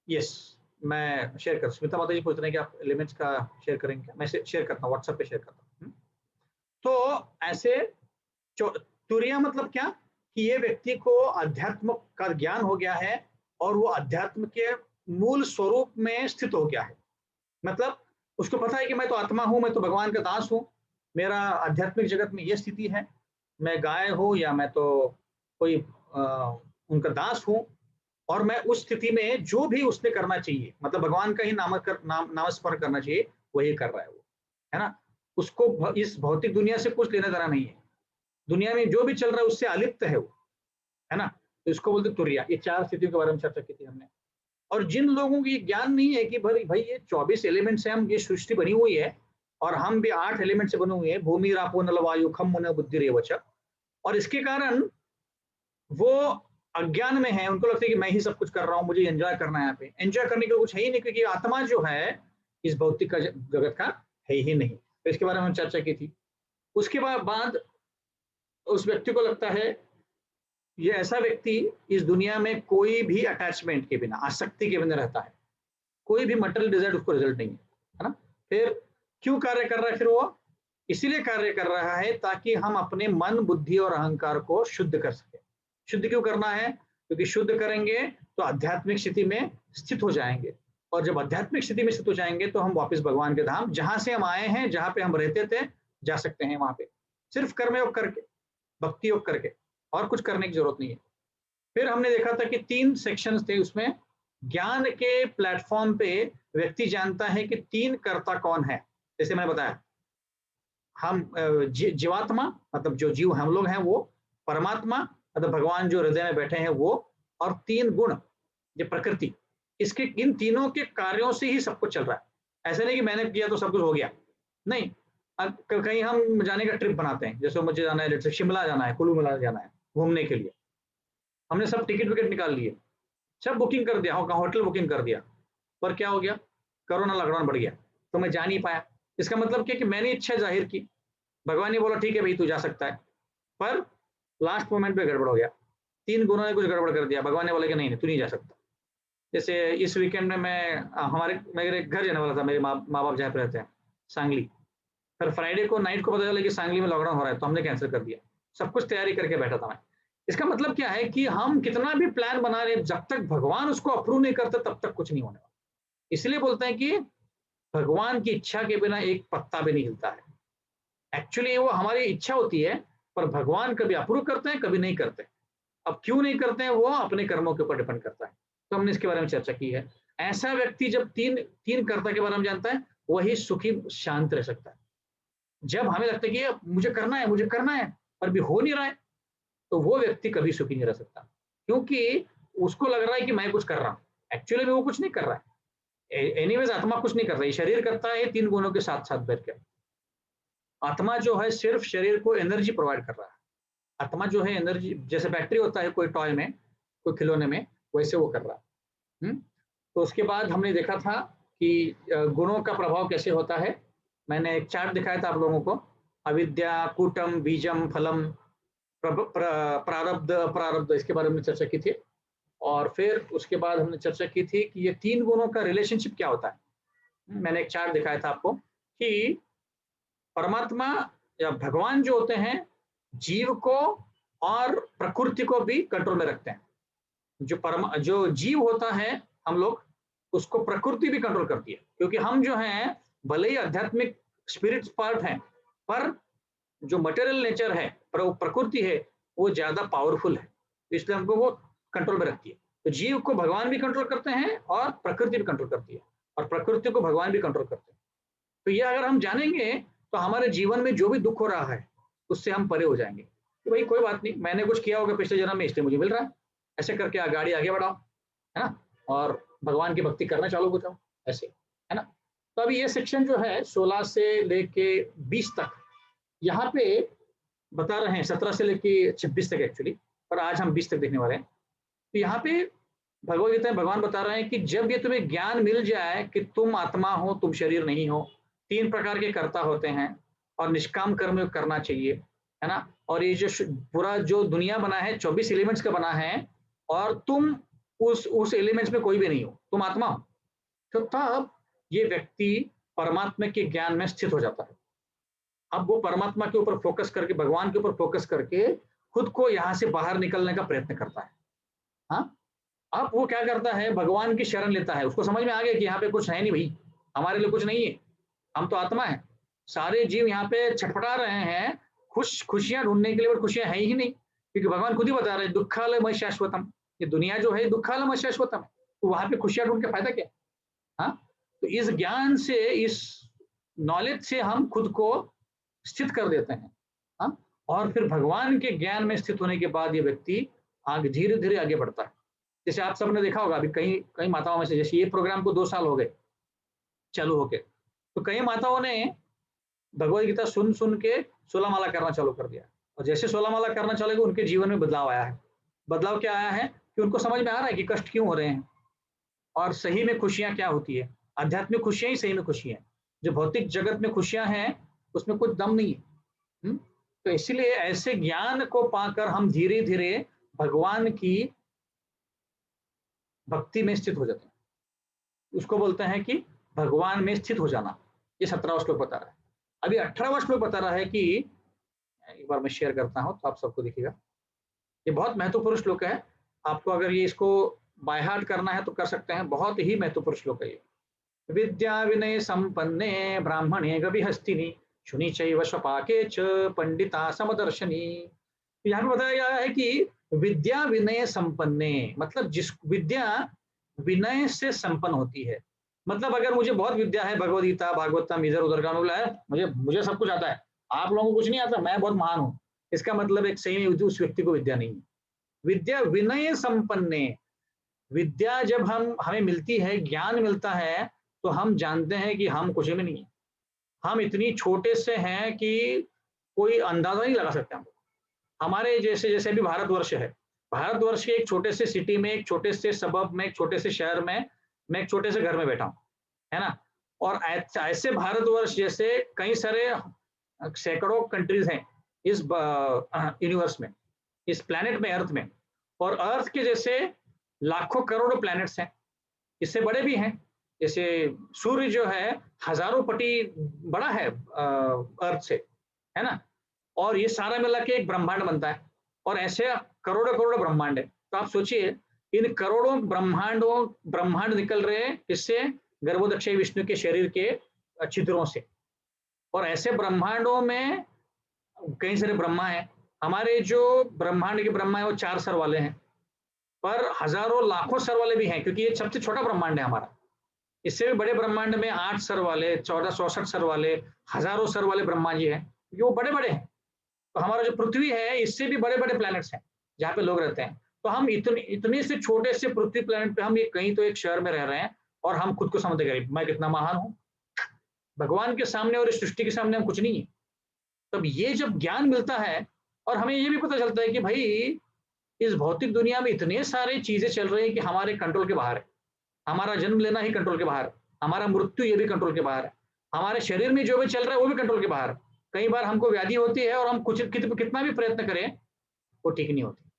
यस, मैं शेयर कर, स्मिता माता जी पूछ रहे हैं कि आप एलिमेंट्स का शेयर करेंगे क्या? मैं शेयर करता हूँ, व्हाट्सएप पे शेयर करता हूँ। तो ऐसे तुर्या मतलब क्या कि ये व्यक्ति को अध्यात्म का ज्ञान हो गया है, और वो अध्यात्म के मूल स्वरूप में स्थित हो गया है। मतलब उसको पता है कि मैं तो आत्मा हूं, मैं तो भगवान का दास हूं, मेरा आध्यात्मिक जगत में ये स्थिति है, मैं गाय हूं या मैं तो कोई उनका दास हूं, और मैं उस स्थिति में जो भी उसने करना चाहिए, मतलब भगवान का ही नामस्मरण करना चाहिए, वही कर रहा है वो, है ना। उसको इस भौतिक दुनिया से कुछ लेना देना नहीं है, दुनिया में जो भी चल रहा है उससे अलिप्त है वो, है ना। तो इसको बोलते तुर्या। ये 4 स्थितियों के बारे में चर्चा की थी हमने। और जिन लोगों को ये ज्ञान नहीं है कि भाई ये 24 एलिमेंट से हम ये सृष्टि बनी हुई है, और हम भी 8 एलिमेंट से बने हुए हैं, भूमि रापो नल वायु खम मन बुद्धि रेवच, और इसके कारण वो अज्ञान में है, उनको लगता है कि मैं ही सब कुछ कर रहा हूँ, मुझे एंजॉय करना है। यहाँ पे एंजॉय करने के लिए कुछ है ही नहीं, क्योंकि आत्मा जो है इस भौतिक जगत का है ही नहीं। तो इसके बारे में हम चर्चा की थी। उसके बाद उस व्यक्ति को लगता है, ये ऐसा व्यक्ति इस दुनिया में कोई भी अटैचमेंट के बिना, आसक्ति के बिना रहता है, कोई भी मटेरियल डिजायर उसको रिजल्ट नहीं है ना। फिर क्यों कार्य कर रहा है? फिर वो इसीलिए कार्य कर रहा है ताकि हम अपने मन, बुद्धि और अहंकार को शुद्ध कर सके। शुद्ध क्यों करना है? क्योंकि शुद्ध करेंगे तो आध्यात्मिक स्थिति में स्थित हो जाएंगे, और जब आध्यात्मिक स्थिति में स्थित हो जाएंगे तो हम वापस भगवान के धाम, जहां से हम आए हैं, जहां पे हम रहते थे, जा सकते हैं। वहां पे सिर्फ कर्मयोग करके, भक्ति योग करके, और कुछ करने की जरूरत नहीं है। फिर हमने देखा था कि 3 सेक्शंस थे उसमें। ज्ञान के प्लेटफॉर्म पे व्यक्ति जानता है कि 3 कर्ता कौन है। जैसे मैंने बताया, हम जीवात्मा मतलब जो जीव हम लोग हैं वो, परमात्मा मतलब भगवान जो हृदय में बैठे हैं वो, और 3 गुण ये प्रकृति। इसके इन तीनों के कार्यों से ही सब कुछ चल रहा है। ऐसा नहीं कि मैंने किया तो सब कुछ हो गया, नहीं। कहीं हम जाने का ट्रिप बनाते हैं, जैसे मुझे जाना है, जैसे शिमला जाना है, कुल्लू मनाली जाना है घूमने के लिए, हमने सब टिकट विकेट निकाल लिए, सब बुकिंग कर दिया, होटल बुकिंग कर दिया, पर क्या हो गया? कोरोना लॉकडाउन बढ़ गया, तो मैं जा नहीं पाया। इसका मतलब क्या कि मैंने इच्छा जाहिर की, भगवान ने बोला ठीक है भाई तू जा सकता है, पर लास्ट मोमेंट पे गड़बड़ हो गया। 3 गुणों ने कुछ गड़बड़ कर दिया, भगवान ने बोला कि नहीं नहीं तू नहीं जा सकता। जैसे इस वीकेंड में मैं मेरे घर जाने वाला था, मेरे माँ बाप जहाँ पे रहते हैं सांगली। फिर फ्राइडे को नाइट को पता चला कि सांगली में लॉकडाउन हो रहा है, तो हमने कैंसिल कर दिया। सब कुछ तैयारी करके बैठा था मैं। इसका मतलब क्या है कि हम कितना भी प्लान बना रहे, जब तक भगवान उसको अप्रूव नहीं करते तब तक कुछ नहीं होने वाला। इसलिए बोलते हैं कि भगवान की इच्छा के बिना एक पत्ता भी नहीं हिलता है। एक्चुअली वो हमारी इच्छा होती है, पर भगवान कभी अप्रूव करते हैं, कभी नहीं करते। अब क्यों नहीं करते हैं वो अपने कर्मों के ऊपर डिपेंड करता है। तो हमने इसके बारे में चर्चा की है। ऐसा व्यक्ति जब तीन कर्ता के बारे में जानता है, वही सुखी शांत रह सकता है। जब हमें लगता है कि मुझे करना है पर भी हो नहीं रहा है, तो वो व्यक्ति कभी सुखी नहीं रह सकता, क्योंकि उसको लग रहा है कि मैं कुछ कर रहा हूँ, एक्चुअली में वो कुछ नहीं कर रहा है। एनीवेज आत्मा कुछ नहीं कर रही, शरीर करता है 3 गुणों के साथ साथ बैठ के। आत्मा जो है सिर्फ शरीर को एनर्जी प्रोवाइड कर रहा है। आत्मा जो है एनर्जी, जैसे बैटरी होता है कोई टॉय में, कोई खिलौने में, वैसे वो कर रहा है। तो उसके बाद हमने देखा था कि गुणों का प्रभाव कैसे होता है। मैंने एक चार्ट दिखाया था आप लोगों को, अविद्या, कूटम, बीजम, फलम, प्रारब्ध, अपरारब्ध, इसके बारे में चर्चा की थी। और फिर उसके बाद हमने चर्चा की थी कि ये 3 गुणों का रिलेशनशिप क्या होता है। मैंने एक चार्ट दिखाया था आपको कि परमात्मा या भगवान जो होते हैं जीव को और प्रकृति को भी कंट्रोल में रखते हैं। जो जीव होता है हम लोग, उसको प्रकृति भी कंट्रोल करती है, क्योंकि हम जो हैं भले ही आध्यात्मिक स्पिरिट पार्ट हैं, पर जो मटेरियल नेचर है, प्रकृति है, वो ज्यादा पावरफुल है, इसलिए हमको वो कंट्रोल में रखती है। तो जीव को भगवान भी कंट्रोल करते हैं और प्रकृति भी कंट्रोल करती है, और प्रकृति को भगवान भी कंट्रोल करते हैं। तो ये अगर हम जानेंगे तो हमारे जीवन में जो भी दुख हो रहा है उससे हम परे हो जाएंगे कि भाई कोई बात नहीं, मैंने कुछ किया होगा पिछले जन्म में इसलिए मुझे मिल रहा है। ऐसे करके गाड़ी आगे बढ़ाओ, है ना, और भगवान की भक्ति करना चालू हो जाओ, ऐसे, है ना। तो अभी ये सेक्शन जो है 16 से लेके 20 तक यहाँ पे बता रहे हैं, 17 से लेके 26 तक एक्चुअली, पर आज हम 20 तक देखने वाले हैं। तो यहाँ पे भगवद गीता में भगवान बता रहे हैं कि जब ये तुम्हें ज्ञान मिल जाए कि तुम आत्मा हो, तुम शरीर नहीं हो, 3 प्रकार के कर्ता होते हैं, और निष्काम कर्म करना चाहिए, है ना। और ये जो पूरा जो दुनिया बना है 24 एलिमेंट्स का बना है, और तुम उस एलिमेंट्स में कोई भी नहीं हो, तुम आत्मा हो, तो तब ये व्यक्ति परमात्मा के ज्ञान में स्थित हो जाता है। अब वो परमात्मा के ऊपर फोकस करके, भगवान के ऊपर फोकस करके खुद को यहाँ से बाहर निकलने का प्रयत्न करता है। हाँ, अब वो क्या करता है, भगवान की शरण लेता है। उसको समझ में आ गया कि यहाँ पे कुछ है नहीं भाई, हमारे लिए कुछ नहीं है, हम तो आत्मा है। सारे जीव यहाँ पे छटपटा रहे हैं खुशियां ढूंढने के लिए, पर खुशियां है ही नहीं, क्योंकि भगवान खुद ही बता रहे हैं दुखालय शाश्वतम, ये दुनिया जो है दुखालय शाश्वतम है, तो वहां पे खुशियां ढूंढ के फायदा क्या। हाँ, तो इस ज्ञान से, इस नॉलेज से हम खुद को स्थित कर देते हैं। हाँ, और फिर भगवान के ज्ञान में स्थित होने के बाद ये व्यक्ति आगे धीरे धीरे आगे बढ़ता है। जैसे आप सबने देखा होगा, अभी कई माताओं में से, जैसे ये प्रोग्राम को 2 साल हो गए चालू होके, तो कई माताओं ने भगवद गीता सुन सुन के 16 माला करना चालू कर दिया, और जैसे 16 माला करना चालू किया उनके जीवन में बदलाव आया है। बदलाव क्या आया है कि उनको समझ में आ रहा है कि कष्ट क्यों हो रहे हैं, और सही में खुशियां क्या होती है। आध्यात्मिक खुशियां ही सही में खुशियां हैं। जो भौतिक जगत में खुशियां हैं उसमें कुछ दम नहीं है। तो इसीलिए ऐसे ज्ञान को पाकर हम धीरे धीरे भगवान की भक्ति में स्थित हो जाते हैं। उसको बोलते हैं कि भगवान में स्थित हो जाना। ये 17वां श्लोक बता रहा है। अभी 18वां श्लोक बता रहा है कि, एक बार मैं शेयर करता हूं तो आप सबको दिखेगा। ये बहुत महत्वपूर्ण श्लोक है। आपको अगर ये इसको बाय हार्ट करना है तो कर सकते हैं। बहुत ही महत्वपूर्ण श्लोक है ये। विद्या विनय संपन्ने ब्राह्मणे गविहस्तिनि शुनि चैव स्वपाके च पंडिता समदर्शनी। यहाँ पे बताया गया है कि विद्या विनय संपन्ने, मतलब जिस विद्या विनय से संपन्न होती है। मतलब अगर मुझे बहुत विद्या है, भगवद गीता भागवतम इधर उधर का बोला है, मुझे मुझे सब कुछ आता है, आप लोगों को कुछ नहीं आता, मैं बहुत महान हूँ, इसका मतलब एक सही में उस व्यक्ति को विद्या नहीं है। विद्या विनय संपन्ने, विद्या जब हमें मिलती है, ज्ञान मिलता है, तो हम जानते हैं कि हम कुछ में नहीं है। हम इतनी छोटे से हैं कि कोई अंदाजा नहीं लगा सकते हम। हमारे जैसे जैसे अभी भारतवर्ष है, भारतवर्ष के एक छोटे से सिटी में, एक छोटे से सबब में, एक छोटे से शहर में, मैं एक छोटे से घर में बैठा हूँ, है ना। और ऐसे भारतवर्ष जैसे कई सारे सैकड़ों कंट्रीज हैं इस यूनिवर्स में, इस प्लैनेट में, अर्थ में। और अर्थ के जैसे लाखों करोड़ों प्लैनेट्स हैं, इससे बड़े भी हैं। जैसे सूर्य जो है हजारों पटी बड़ा है अर्थ से, है ना। और ये सारा मिला के एक ब्रह्मांड बनता है, और ऐसे करोड़ों करोड़ों ब्रह्मांड है। तो आप सोचिए, इन करोड़ों ब्रह्मांड निकल रहे हैं किससे? गर्भोदक्ष विष्णु के शरीर के छिद्रों से। और ऐसे ब्रह्मांडों में कई सारे ब्रह्मा हैं। हमारे जो ब्रह्मांड के ब्रह्मा है वो 4 सर वाले हैं, पर हजारों लाखों सर वाले भी हैं, क्योंकि ये सबसे छोटा ब्रह्मांड है हमारा। इससे भी बड़े ब्रह्मांड में 8 सर वाले, 1464 सर वाले, हजारों सर वाले ब्रह्मा जी हैं, क्योंकि वो बड़े बड़े हैं। तो हमारा जो पृथ्वी है, इससे भी बड़े बड़े प्लैनेट्स हैं जहाँ पे लोग रहते हैं। तो हम इतने से छोटे से पृथ्वी प्लैनेट पे हम ये कहीं तो एक शहर में रह रहे हैं, और हम खुद को समझते हैं मैं कितना महान हूँ। भगवान के सामने और इस सृष्टि के सामने हम कुछ नहीं है। तब ये जब ज्ञान मिलता है, और हमें ये भी पता चलता है कि भाई इस भौतिक दुनिया में इतने सारे चीजें चल रही है कि हमारे कंट्रोल के बाहर है। हमारा जन्म लेना ही कंट्रोल के बाहर है, हमारा मृत्यु ये भी कंट्रोल के बाहर है, हमारे शरीर में जो भी चल रहा है वो भी कंट्रोल के बाहर है। कई बार हमको व्याधि होती है और हम कुछ कितना भी प्रयत्न करें वो ठीक नहीं होती।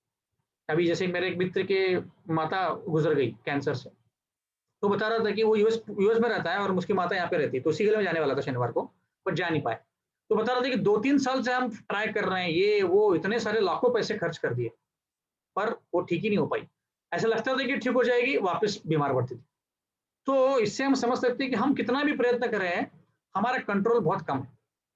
अभी जैसे मेरे एक मित्र के माता गुजर गई कैंसर से, तो बता रहा था कि वो यूएस में रहता है और उसकी माता यहाँ पे रहती है, तो उसी के लिए मैं जाने वाला था शनिवार को, पर जा नहीं पाए। तो बता रहा था कि 2-3 साल से हम ट्राई कर रहे हैं, ये वो इतने सारे लाखों पैसे खर्च कर दिए, पर वो ठीक ही नहीं हो पाई। ऐसा लगता था कि ठीक हो जाएगी, वापस बीमार पड़ती थी। तो इससे हम समझ सकते हैं कि हम कितना भी प्रयत्न करें, हमारा कंट्रोल बहुत कम है,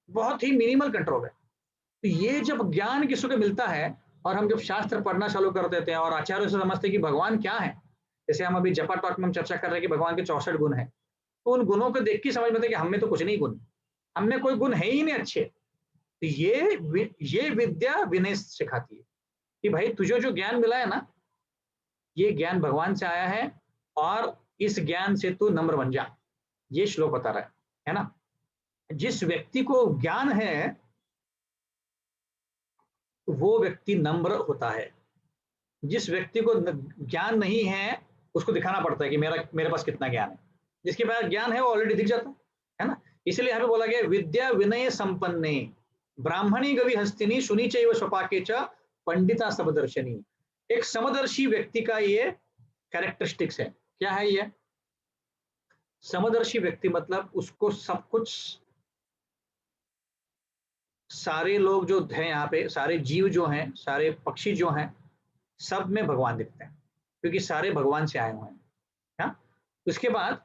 बहुत ही मिनिमल कंट्रोल है। तो ये जब ज्ञान किसी को मिलता है, और हम जब शास्त्र पढ़ना चालू कर देते हैं और आचार्यों से समझते हैं कि भगवान क्या है, जैसे हम अभी जपा टॉक में हम चर्चा कर रहे हैं कि भगवान के 64 गुण हैं, तो उन गुणों को देख के समझ में आता है कि हम में तो कुछ नहीं गुण, हम में कोई गुण है ही नहीं अच्छे। तो ये विद्या विनय सिखाती है कि भाई तुझे जो ज्ञान मिला है ना, ये ज्ञान भगवान से आया है, और इस ज्ञान से तू नम्र बन जा। ये श्लोक बता रहा है ना। जिस व्यक्ति को ज्ञान है वो व्यक्ति नम्र होता है। जिस व्यक्ति को ज्ञान नहीं है उसको दिखाना पड़ता है कि मेरे पास कितना ज्ञान है। जिसके पास ज्ञान है वो ऑलरेडी दिख जाता है ना। इसलिए यहाँ पे बोला गया विद्या विनय संपन्ने ब्राह्मणी गवि हस्तिनी शुनि चैव स्वपाके च पंडिता समदर्शनी। एक समदर्शी व्यक्ति का ये कैरेक्टरिस्टिक्स है। क्या है ये समदर्शी व्यक्ति? मतलब उसको सब कुछ, सारे लोग जो हैं यहाँ पे, सारे जीव जो हैं, सारे पक्षी जो हैं, सब में भगवान दिखते हैं, क्योंकि सारे भगवान से आए हुए हैं। हाँ? उसके बाद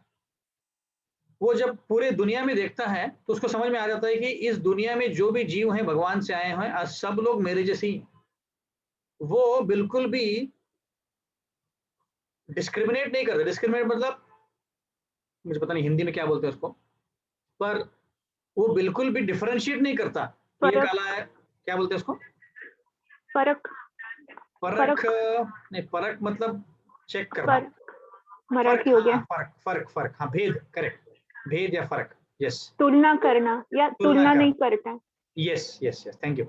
वो जब पूरे दुनिया में देखता है तो उसको समझ में आ जाता है कि इस दुनिया में जो भी जीव हैं भगवान से आए हुए हैं, सब लोग मेरे जैसे ही। वो बिल्कुल भी डिस्क्रिमिनेट नहीं करते। डिस्क्रिमिनेट मतलब मुझे पता नहीं हिंदी में क्या बोलते हैं उसको, पर वो बिल्कुल भी डिफरेंशिएट नहीं करता। ये काला है, क्या बोलते हैं उसको? फर्क नहीं, फर्क मतलब चेक करना। मराठी हो गया। फर्क हाँ, भेद, करेक्ट, भेद या फर्क, यस। तुलना करना या तुलना नहीं करता। Yes, thank you.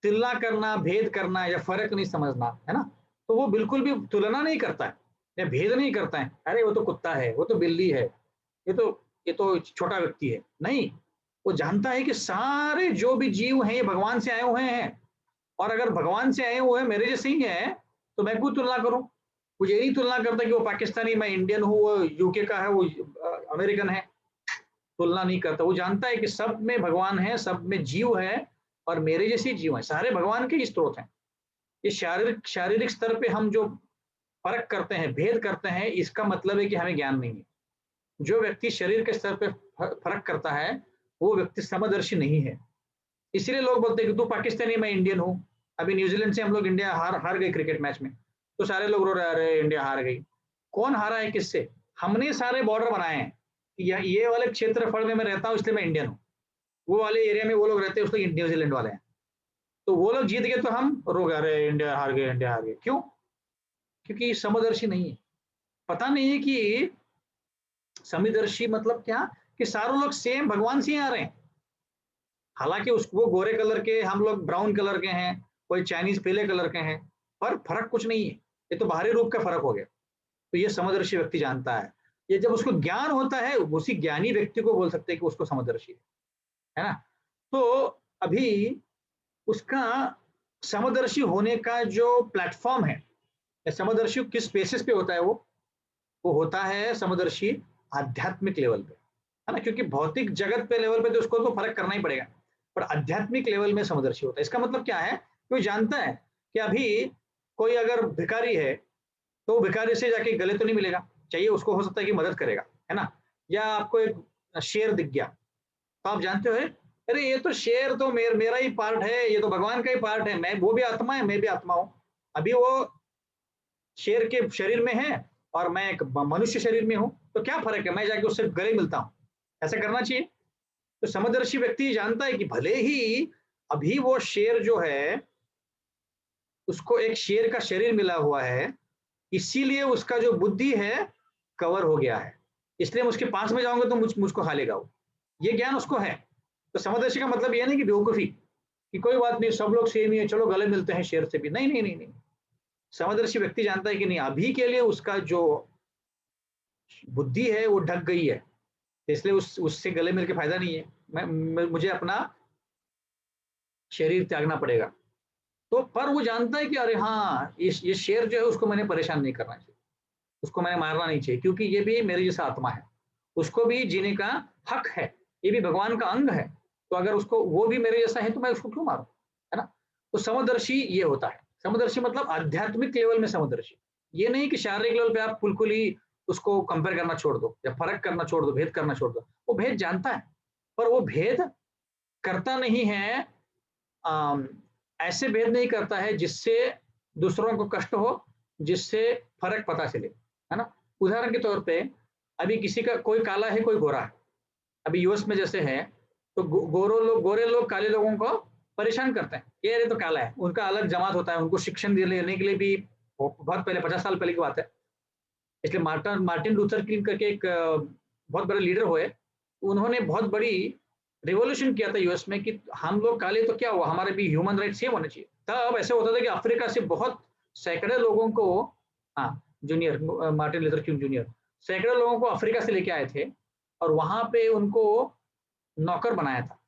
तुलना करना, भेद करना या फर्क नहीं समझना, है ना। तो वो बिल्कुल भी तुलना नहीं करता है या भेद नहीं करता है। अरे वो तो कुत्ता है, वो तो बिल्ली है, ये तो छोटा व्यक्ति है, नहीं। वो जानता है कि सारे जो भी जीव हैं ये भगवान से आए हुए हैं, और अगर भगवान से आए हुए मेरे जैसे ही है तो मैं क्यों तुलना करूं। वो ये नहीं तुलना करता कि वो पाकिस्तानी, मैं इंडियन हूँ, वो यूके का है, वो अमेरिकन है, तुलना नहीं करता। वो जानता है कि सब में भगवान है, सब में जीव है, और मेरे जैसे जीव हैं, सारे भगवान के ही स्रोत हैं। ये शारीरिक शारीरिक स्तर पे हम जो फर्क करते हैं, भेद करते हैं, इसका मतलब है कि हमें ज्ञान नहीं है। जो व्यक्ति शरीर के स्तर पे फर्क करता है वो व्यक्ति समदर्शी नहीं है। इसलिए लोग बोलते हैं कि तू पाकिस्तानी, मैं इंडियन हूँ। अभी न्यूजीलैंड से हम लोग इंडिया हार गई क्रिकेट मैच में, तो सारे लोग रो रहे, अरे इंडिया हार गई। कौन हारा है, किससे? हमने सारे बॉर्डर बनाए हैं, ये वाले क्षेत्रफल में मैं रहता हूँ इसलिए मैं इंडियन हूँ, वो वाले एरिया में वो लोग रहते हैं उसलिए न्यूजीलैंड वाले हैं। तो वो लोग जीत गए तो हम रो गए, अरे इंडिया हार गए, इंडिया हार गए। क्यों? क्योंकि समदर्शी नहीं है। पता नहीं है कि समदर्शी मतलब क्या, कि सारे लोग सेम भगवान से ही आ रहे हैं। हालांकि उसको वो गोरे कलर के, हम लोग ब्राउन कलर के हैं, कोई चाइनीज पीले कलर के हैं, पर फर्क कुछ नहीं है। ये तो बाहरी रूप का फर्क हो गया। तो ये समदर्शी व्यक्ति जानता है। ये जब उसको ज्ञान होता है, उसी ज्ञानी व्यक्ति को बोल सकते हैं कि उसको समदर्शी है ना। तो अभी उसका समदर्शी होने का जो प्लेटफॉर्म है, समदर्शी किस बेसिस पे होता है, वो होता है समदर्शी आध्यात्मिक लेवल पे, है ना। क्योंकि भौतिक जगत पे लेवल पे तो उसको तो फर्क करना ही पड़ेगा, पर आध्यात्मिक लेवल में समदर्शी होता है। इसका मतलब क्या है, कोई जानता है कि अभी कोई अगर भिखारी है तो वो भिखारी से जाके गले तो नहीं मिलेगा, चाहिए उसको, हो सकता है कि मदद करेगा, है ना। या आपको एक शेर दिख गया तो आप जानते हो, अरे ये तो शेर तो मेरा ही पार्ट है, ये तो भगवान का ही पार्ट है, मैं, वो भी आत्मा है, मैं भी आत्मा हूं। अभी वो शेर के शरीर में है और मैं एक मनुष्य शरीर में हूं, तो क्या फर्क है, मैं जाके उससे गले मिलता हूं। ऐसा करना चाहिए। तो समदर्शी व्यक्ति जानता है कि भले ही अभी वो शेर जो है उसको एक शेर का शरीर मिला हुआ है, इसीलिए उसका जो बुद्धि है कवर हो गया है, इसलिए मैं उसके पास में जाऊंगा तो मुझको खा लेगा वो। ये ज्ञान उसको है। तो समदर्शी का मतलब ये नहीं कि बेवकूफी, कि कोई बात नहीं सब लोग सेम ही है, चलो गले मिलते हैं शेर से भी। नहीं नहीं नहीं नहीं। समदर्शी व्यक्ति जानता है कि नहीं, अभी के लिए उसका जो बुद्धि है वो ढक गई है, इसलिए उससे गले मिल के फायदा नहीं है। मुझे अपना शरीर त्यागना पड़ेगा। तो पर वो जानता है कि अरे हाँ, ये शेर जो है उसको मैंने परेशान नहीं करना चाहिए, उसको मैंने मारना नहीं चाहिए, क्योंकि ये भी मेरे जैसा आत्मा है, उसको भी जीने का हक है, ये भी भगवान का अंग है। तो अगर उसको, वो भी मेरे जैसा है तो मैं उसको क्यों मारूं, है ना। तो समदर्शी ये होता है। समदर्शी मतलब आध्यात्मिक लेवल में समदर्शी। ये नहीं कि शारीरिक लेवल पे आप बिल्कुल ही उसको कंपेयर करना छोड़ दो या फर्क करना छोड़ दो, भेद करना छोड़ दो। वो भेद जानता है, पर वो भेद करता नहीं है, अम, ऐसे भेद नहीं करता है जिससे दूसरों को कष्ट हो, जिससे फर्क पता चले, है ना। उदाहरण के तौर पे अभी किसी का, कोई काला है कोई गोरा है, अभी यूएस में जैसे है, तो गोरे लोग काले लोगों को परेशान करते हैं, ये अरे तो काला है, उनका अलग जमात होता है, उनको शिक्षण लेने के लिए भी बहुत पहले, 50 साल पहले की बात है। इसलिए मार्टिन लूथर किंग करके एक बहुत बड़े लीडर हुए, उन्होंने बहुत बड़ी रिवॉल्यूशन किया था यूएस में कि हम लोग काले तो क्या हुआ, हमारे भी ह्यूमन राइट सेम होने चाहिए। तब ऐसे होता था कि अफ्रीका से बहुत सैकड़े लोगों को, हाँ Junior, Martin Luther King Junior, सैकड़े लोगों को अफ्रीका से लेके आए थे और वहां पे उनको नौकर बनाया था।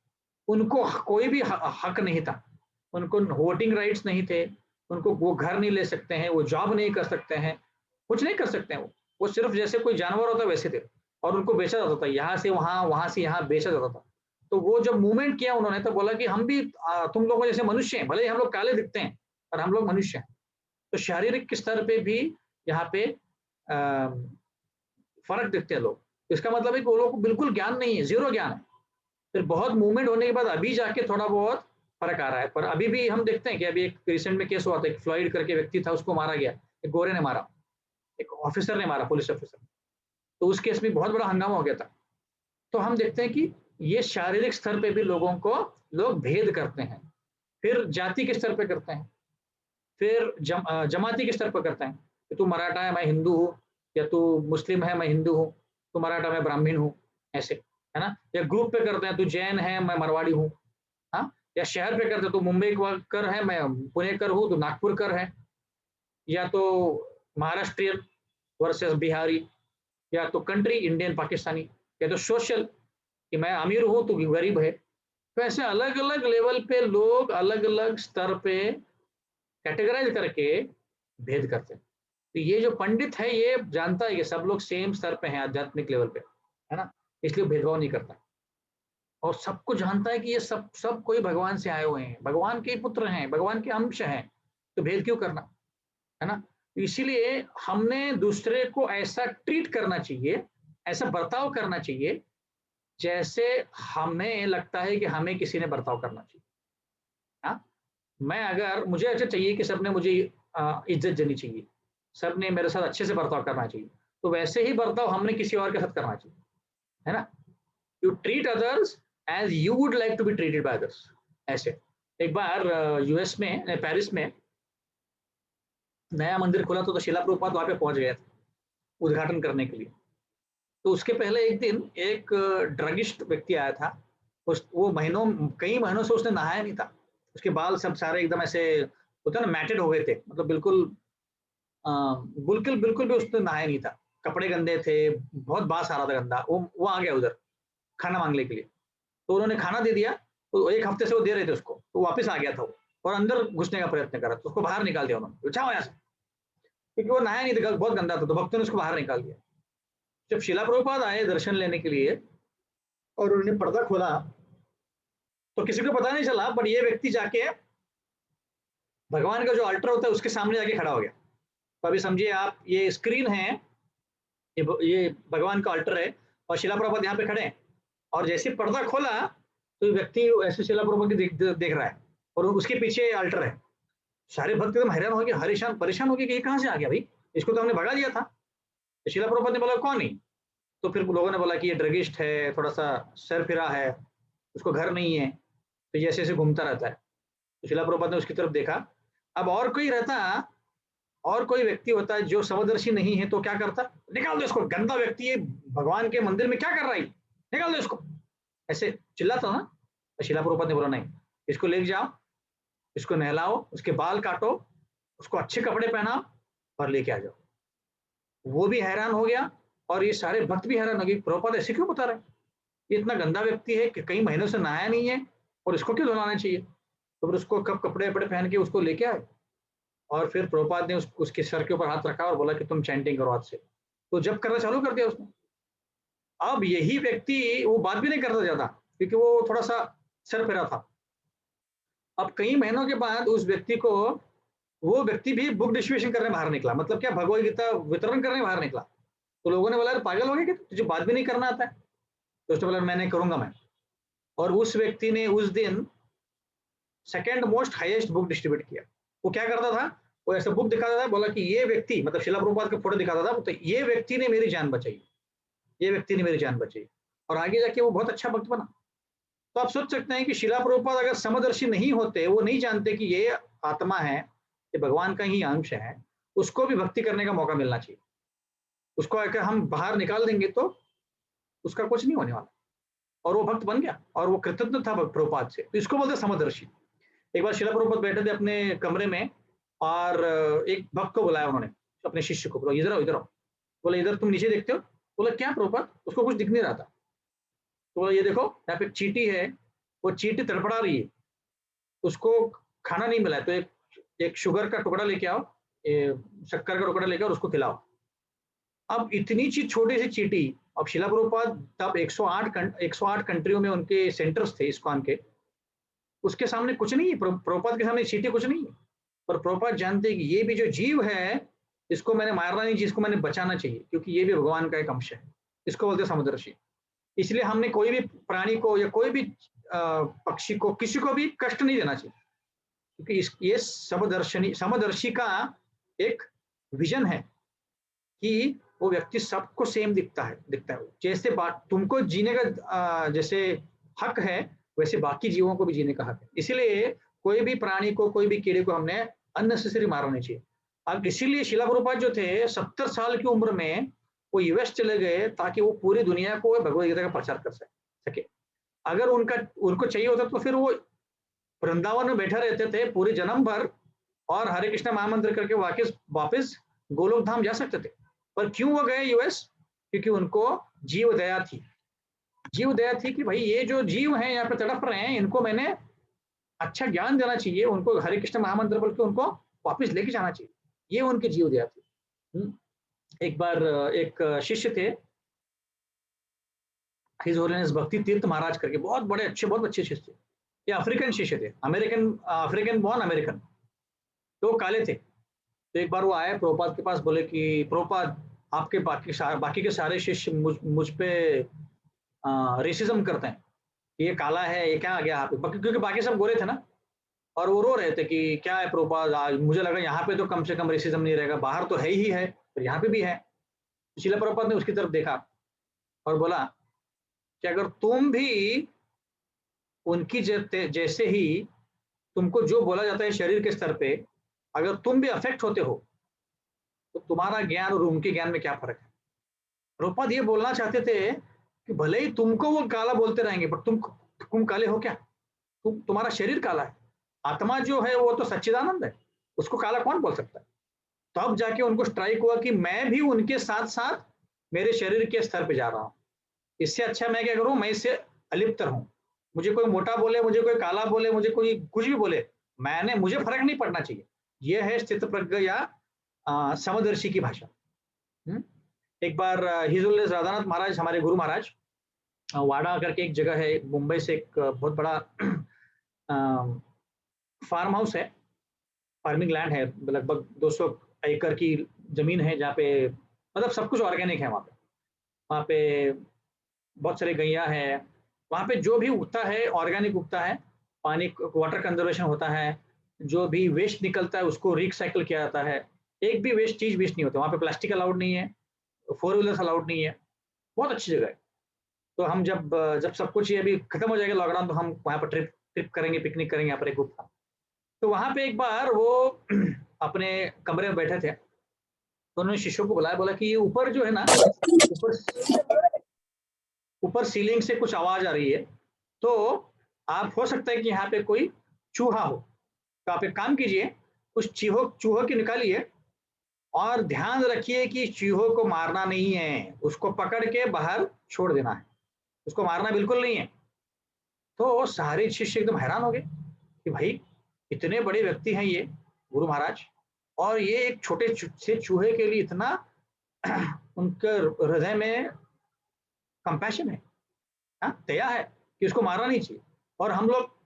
उनको कोई भी हक नहीं था, उनको वोटिंग राइट्स नहीं थे, उनको वो घर नहीं ले सकते हैं, वो जॉब नहीं कर सकते हैं, कुछ नहीं कर सकते हैं। वो सिर्फ जैसे कोई जानवर होता वैसे थे, और उनको बेचा जाता था, यहाँ से वहां, वहां से यहाँ बेचा जाता था। तो वो जब मूवमेंट किया उन्होंने, तो बोला कि हम भी तुम लोगों जैसे मनुष्य हैं, भले ही हम लोग काले दिखते हैं और हम लोग मनुष्य हैं। तो शारीरिक स्तर पे भी यहाँ पे फर्क दिखते हैं लोग। तो इसका मतलब है कि वो लोग को बिल्कुल ज्ञान नहीं है, जीरो ज्ञान है। फिर बहुत मूवमेंट होने के बाद अभी जाके थोड़ा बहुत फर्क आ रहा है। पर अभी भी हम देखते हैं कि अभी एक रिसेंट में केस हुआ था, एक फ्लॉइड करके व्यक्ति था, उसको मारा गया, एक गोरे ने मारा, एक ऑफिसर ने मारा, पुलिस ऑफिसर। तो उस केस में बहुत बड़ा हंगामा हो गया था। तो हम देखते हैं कि ये शारीरिक स्तर पे भी लोगों को लोग भेद करते हैं, फिर जाति के स्तर पे करते हैं, फिर जमाती के स्तर पर करते हैं कि तू मराठा है मैं हिंदू हूँ, या तू मुस्लिम है मैं हिंदू हूँ, तू मराठा मैं ब्राह्मण हूँ, ऐसे, है ना। या ग्रुप पे करते हैं, तू जैन है मैं मारवाड़ी हूँ, हाँ। या शहर पे करते हैं, तू मुंबई कर है मैं पुणेकर हूँ, तू नागपुर कर है, या तो महाराष्ट्रियन वर्सेस बिहारी, या तो कंट्री इंडियन पाकिस्तानी, या तो सोशल कि मैं अमीर हूं तो गरीब है। तो ऐसे अलग अलग लेवल पे लोग अलग अलग स्तर पे कैटेगराइज करके भेद करते हैं। तो ये जो पंडित है ये जानता है कि सब लोग सेम स्तर पे हैं आध्यात्मिक लेवल पे, है ना, इसलिए भेदभाव नहीं करता। और सबको जानता है कि ये सब सब कोई भगवान से आए हुए हैं, भगवान के पुत्र हैं, भगवान के अंश हैं, तो भेद क्यों करना, है ना। इसीलिए हमने दूसरे को ऐसा ट्रीट करना चाहिए, ऐसा बर्ताव करना चाहिए जैसे हमें लगता है कि हमें किसी ने बर्ताव करना चाहिए। हाँ, मैं अगर मुझे अच्छा चाहिए कि सबने मुझे इज्जत देनी चाहिए, सबने मेरे साथ अच्छे से बर्ताव करना चाहिए, तो वैसे ही बर्ताव हमने किसी और के साथ करना चाहिए, है ना। You treat others as you would like to be treated by others. ऐसे एक बार यूएस में पेरिस में नया मंदिर खुला तो शिला प्रभुपाद वहां पे पहुंच गए थे उद्घाटन करने के लिए। तो उसके पहले एक दिन एक ड्रगिस्ट व्यक्ति आया था। वो कई महीनों से उसने नहाया नहीं था, उसके बाल सब सारे एकदम ऐसे होता है ना, मैटेड हो गए थे, मतलब बिल्कुल बिल्कुल बिल्कुल भी उसने नहाया नहीं था, कपड़े गंदे थे, बहुत बास आ रहा था गंदा। वो आ गया उधर खाना मांगने के लिए, तो उन्होंने खाना दे दिया। तो एक हफ्ते से वो दे रहे थे उसको, तो वापस आ गया था वो और अंदर घुसने का प्रयत्न करा, तो उसको बाहर निकाल दिया उन्होंने, जाओ यहाँ से, क्योंकि वो नहाया नहीं था, बहुत गंदा था, तो भक्तों ने उसको बाहर निकाल दिया। जब शिला प्रभुपाद आए दर्शन लेने के लिए और उन्होंने पर्दा खोला तो किसी को पता नहीं चला, बट ये व्यक्ति जाके भगवान का जो अल्टर होता है उसके सामने जाके खड़ा हो गया। तो अभी समझिए आप, ये स्क्रीन है, ये भगवान का अल्टर है और शिला प्रभुपाद यहाँ पे खड़े हैं, और जैसे पर्दा खोला तो व्यक्ति ऐसे शिला प्रभुपाद देख रहा है और उसके पीछे अल्टर है। सारे भक्त एकदम हैरान हो गए, परेशान परेशान हो गए कि ये कहाँ से आ गया भाई, इसको तो हमने भगा दिया था। तो शिला प्रभुपाद ने बोला कौन नहीं, तो फिर लोगों ने बोला कि ये ड्रगिस्ट है, थोड़ा सा सर फिरा है, उसको घर नहीं है, तो जैसे ऐसे घूमता रहता है। तो शिला प्रभुपाद ने उसकी तरफ देखा। अब और कोई रहता, और कोई व्यक्ति होता है जो समदर्शी नहीं है, तो क्या करता, निकाल दो इसको, गंदा व्यक्ति है, भगवान के मंदिर में क्या कर रहा है, निकाल दो इसको, ऐसे चिल्लाता ना। तो शिला प्रभुपाद ने बोला नहीं, इसको ले जाओ, इसको नहलाओ, उसके बाल काटो, उसको अच्छे कपड़े पहनाओ और लेके आ जाओ। वो भी हैरान हो गया और ये सारे भक्त भी हैरान हो गए, प्रभुपाद ऐसे क्यों बता रहे हैं, ये इतना गंदा व्यक्ति है कि कई महीनों से नहाया नहीं है और इसको क्यों धुलाना चाहिए। तो फिर उसको कब कपड़े वपड़े पहन के उसको लेके आए और फिर प्रभुपाद ने उसके सर के ऊपर हाथ रखा और बोला कि तुम चैंटिंग करो आज से। तो जब करना चालू कर दिया उसने। अब यही व्यक्ति वो बात भी नहीं करता ज्यादा, क्योंकि वो थोड़ा सा सर फिरा था। अब कई महीनों के बाद उस व्यक्ति को, वो व्यक्ति भी बुक डिस्ट्रीब्यूशन करने बाहर निकला, मतलब क्या, भगवद गीता वितरण करने बाहर निकला। तो लोगों ने बोला पागल हो गया कि तुझे बात भी नहीं करना आता है। तो उसने बोला मैंने करूंगा मैं। और उस व्यक्ति ने उस दिन second most highest book distribute किया। वो क्या करता था, वो ऐसा बुक दिखाता था, बोला कि ये व्यक्ति, मतलब शिला प्रभुपाद का फोटो दिखाता था, तो ये व्यक्ति ने मेरी जान बचाई, ये व्यक्ति ने मेरी जान बचाई, और आगे जाके वो बहुत अच्छा भक्त बना। तो आप सोच सकते हैं कि शिला प्रभुपाद अगर समदर्शी नहीं होते, वो नहीं जानते कि ये आत्मा है, ये भगवान का ही अंश है, उसको भी भक्ति करने का मौका मिलना चाहिए। उसको अगर हम बाहर निकाल देंगे तो उसका कुछ नहीं होने वाला, और वो भक्त बन गया और वो कृतज्ञ था प्रभुपाद से। तो इसको बोलते समदर्शी। एक बार शिला प्रभुपाद बैठे थे अपने कमरे में और एक भक्त को बुलाया उन्होंने, अपने शिष्य को, बोला इधर आओ इधर आओ। बोला इधर तुम नीचे देखते हो। बोला क्या प्रभुपाद, उसको कुछ दिख नहीं रहा था। तो बोला ये देखो यहाँ पे चींटी है, वो चींटी तड़पड़ा रही है, उसको खाना नहीं मिला है, तो एक शुगर का टुकड़ा लेके आओ, शक्कर का टुकड़ा लेके आओ, उसको खिलाओ। अब इतनी सी छोटी सी चींटी, अब शिला प्रभुपाद तब 108 कंट्रियों में उनके सेंटर्स थे इस्कॉन के, उसके सामने कुछ नहीं है, प्रभुपाद के सामने चींटी कुछ नहीं है। पर प्रभुपाद जानते हैं कि ये भी जो जीव है, इसको मैंने मारना नहीं चाहिए, इसको मैंने बचाना चाहिए, क्योंकि ये भी भगवान का एक अंश है। इसको बोलते हैं समदर्शी। इसलिए हमने कोई भी प्राणी को या कोई भी पक्षी को, किसी को भी कष्ट नहीं देना चाहिए, क्योंकि ये समदर्शी का एक विजन है कि वो व्यक्ति सबको सेम दिखता है जैसे तुमको जीने का जैसे हक है, वैसे बाकी जीवों को भी जीने का हक है। इसीलिए कोई भी प्राणी को, कोई भी कीड़े को हमने अननेसेसरी मारना नहीं चाहिए। अब इसीलिए शिला प्रभुपाद जो थे 70 साल की उम्र में वो यूएस चले गए, ताकि वो पूरी दुनिया को भगवद गीता का प्रचार कर सके। अगर उनको चाहिए होता तो फिर वो वृंदावन में बैठे रहते थे पूरे जन्म भर और हरे कृष्ण महामंत्र करके वापस गोलोक धाम जा सकते थे। पर क्यों वो गए यूएस, क्योंकि उनको जीव दया थी। जीव दया थी कि भाई ये जो जीव हैं यहाँ पे तड़प रहे हैं, इनको मैंने अच्छा ज्ञान देना चाहिए, उनको हरे कृष्ण महामंत्र बोल के उनको वापस लेके जाना चाहिए। ये उनकी जीव दया थी। एक बार एक शिष्य थे, हिज होलीनेस भक्ति तीर्थ महाराज करके, बहुत बड़े अच्छे, बहुत अच्छे शिष्य थे। ये अफ्रीकन शिष्य थे, अफ्रीकन बॉर्न अमेरिकन, तो काले थे। तो एक बार वो आए प्रभुपाद के पास, बोले कि प्रभुपाद आपके बाकी के सारे शिष्य मुझ पे रेसिज्म करते हैं, ये काला है, ये क्या आ गया आप, क्योंकि बाकी सब गोरे थे ना, और वो रो रहे थे कि क्या है प्रभुपाद, आज मुझे लगा यहाँ पे तो कम से कम रेसिज्म नहीं रहेगा, बाहर तो है ही है, पर यहाँ पे भी है। शिला प्रभुपाद ने उसकी तरफ देखा और बोला कि अगर तुम भी उनकी जैसे ही, तुमको जो बोला जाता है शरीर के स्तर पे, अगर तुम भी अफेक्ट होते हो तो तुम्हारा ज्ञान और उनके ज्ञान में क्या फर्क है। प्रभुपाद ये बोलना चाहते थे कि भले ही तुमको वो काला बोलते रहेंगे, पर तुम काले हो क्या? तुम्हारा शरीर काला है, आत्मा जो है वो तो सच्चिदानंद है, उसको काला कौन बोल सकता है? तब जाके उनको स्ट्राइक हुआ कि मैं भी उनके साथ साथ मेरे शरीर के स्तर पे जा रहा हूँ, इससे अच्छा मैं क्या करूं, मैं इससे अलिप्त रहूं। मुझे कोई मोटा बोले, मुझे कोई काला बोले, मुझे कोई कुछ भी बोले, मुझे फर्क नहीं पड़ना चाहिए। यह है स्थित प्रज्ञ या समदर्शी की भाषा। एक बार हिज होलीनेस राधानाथ महाराज, हमारे गुरु महाराज, वाड़ा करके एक जगह है मुंबई से, एक बहुत बड़ा फार्म हाउस है, फार्मिंग लैंड है, लगभग 200 एकड़ की जमीन है, जहाँ पे मतलब सब कुछ ऑर्गेनिक है। वहाँ पे बहुत सारे गैया है, वहाँ पे जो भी उगता है ऑर्गेनिक उगता है, पानी वाटर कंजर्वेशन होता है, जो भी वेस्ट निकलता है उसको रिसाइकल किया जाता है, एक भी चीज वेस्ट नहीं होता वहाँ पे। प्लास्टिक अलाउड नहीं है, 4 व्हीलर्स अलाउड नहीं है, बहुत अच्छी जगह है। तो हम जब सब कुछ ये अभी खत्म हो जाएगा लॉकडाउन, तो हम वहाँ पर ट्रिप करेंगे, पिकनिक करेंगे, यहाँ पर एक ग्रुप था। तो वहाँ पे एक बार वो अपने कमरे में बैठे थे, तो उन्होंने शिष्यों को बुलाया, बोला कि ये ऊपर जो है ना, ऊपर सीलिंग से कुछ आवाज आ रही है, तो आप हो सकता है कि यहाँ पे कोई चूहा हो, तो आप एक काम कीजिए, उस चूहों की निकालिए और ध्यान रखिए कि चूहों को मारना नहीं है, उसको पकड़ के बाहर छोड़ देना है, उसको मारना बिल्कुल नहीं है। तो सारे शिष्य एकदम हैरान हो गए कि भाई इतने बड़े व्यक्ति हैं ये गुरु महाराज, और ये एक छोटे से चूहे के लिए इतना उनके हृदय में कंपैशन है, दया है कि उसको मारना नहीं चाहिए। और हम लोग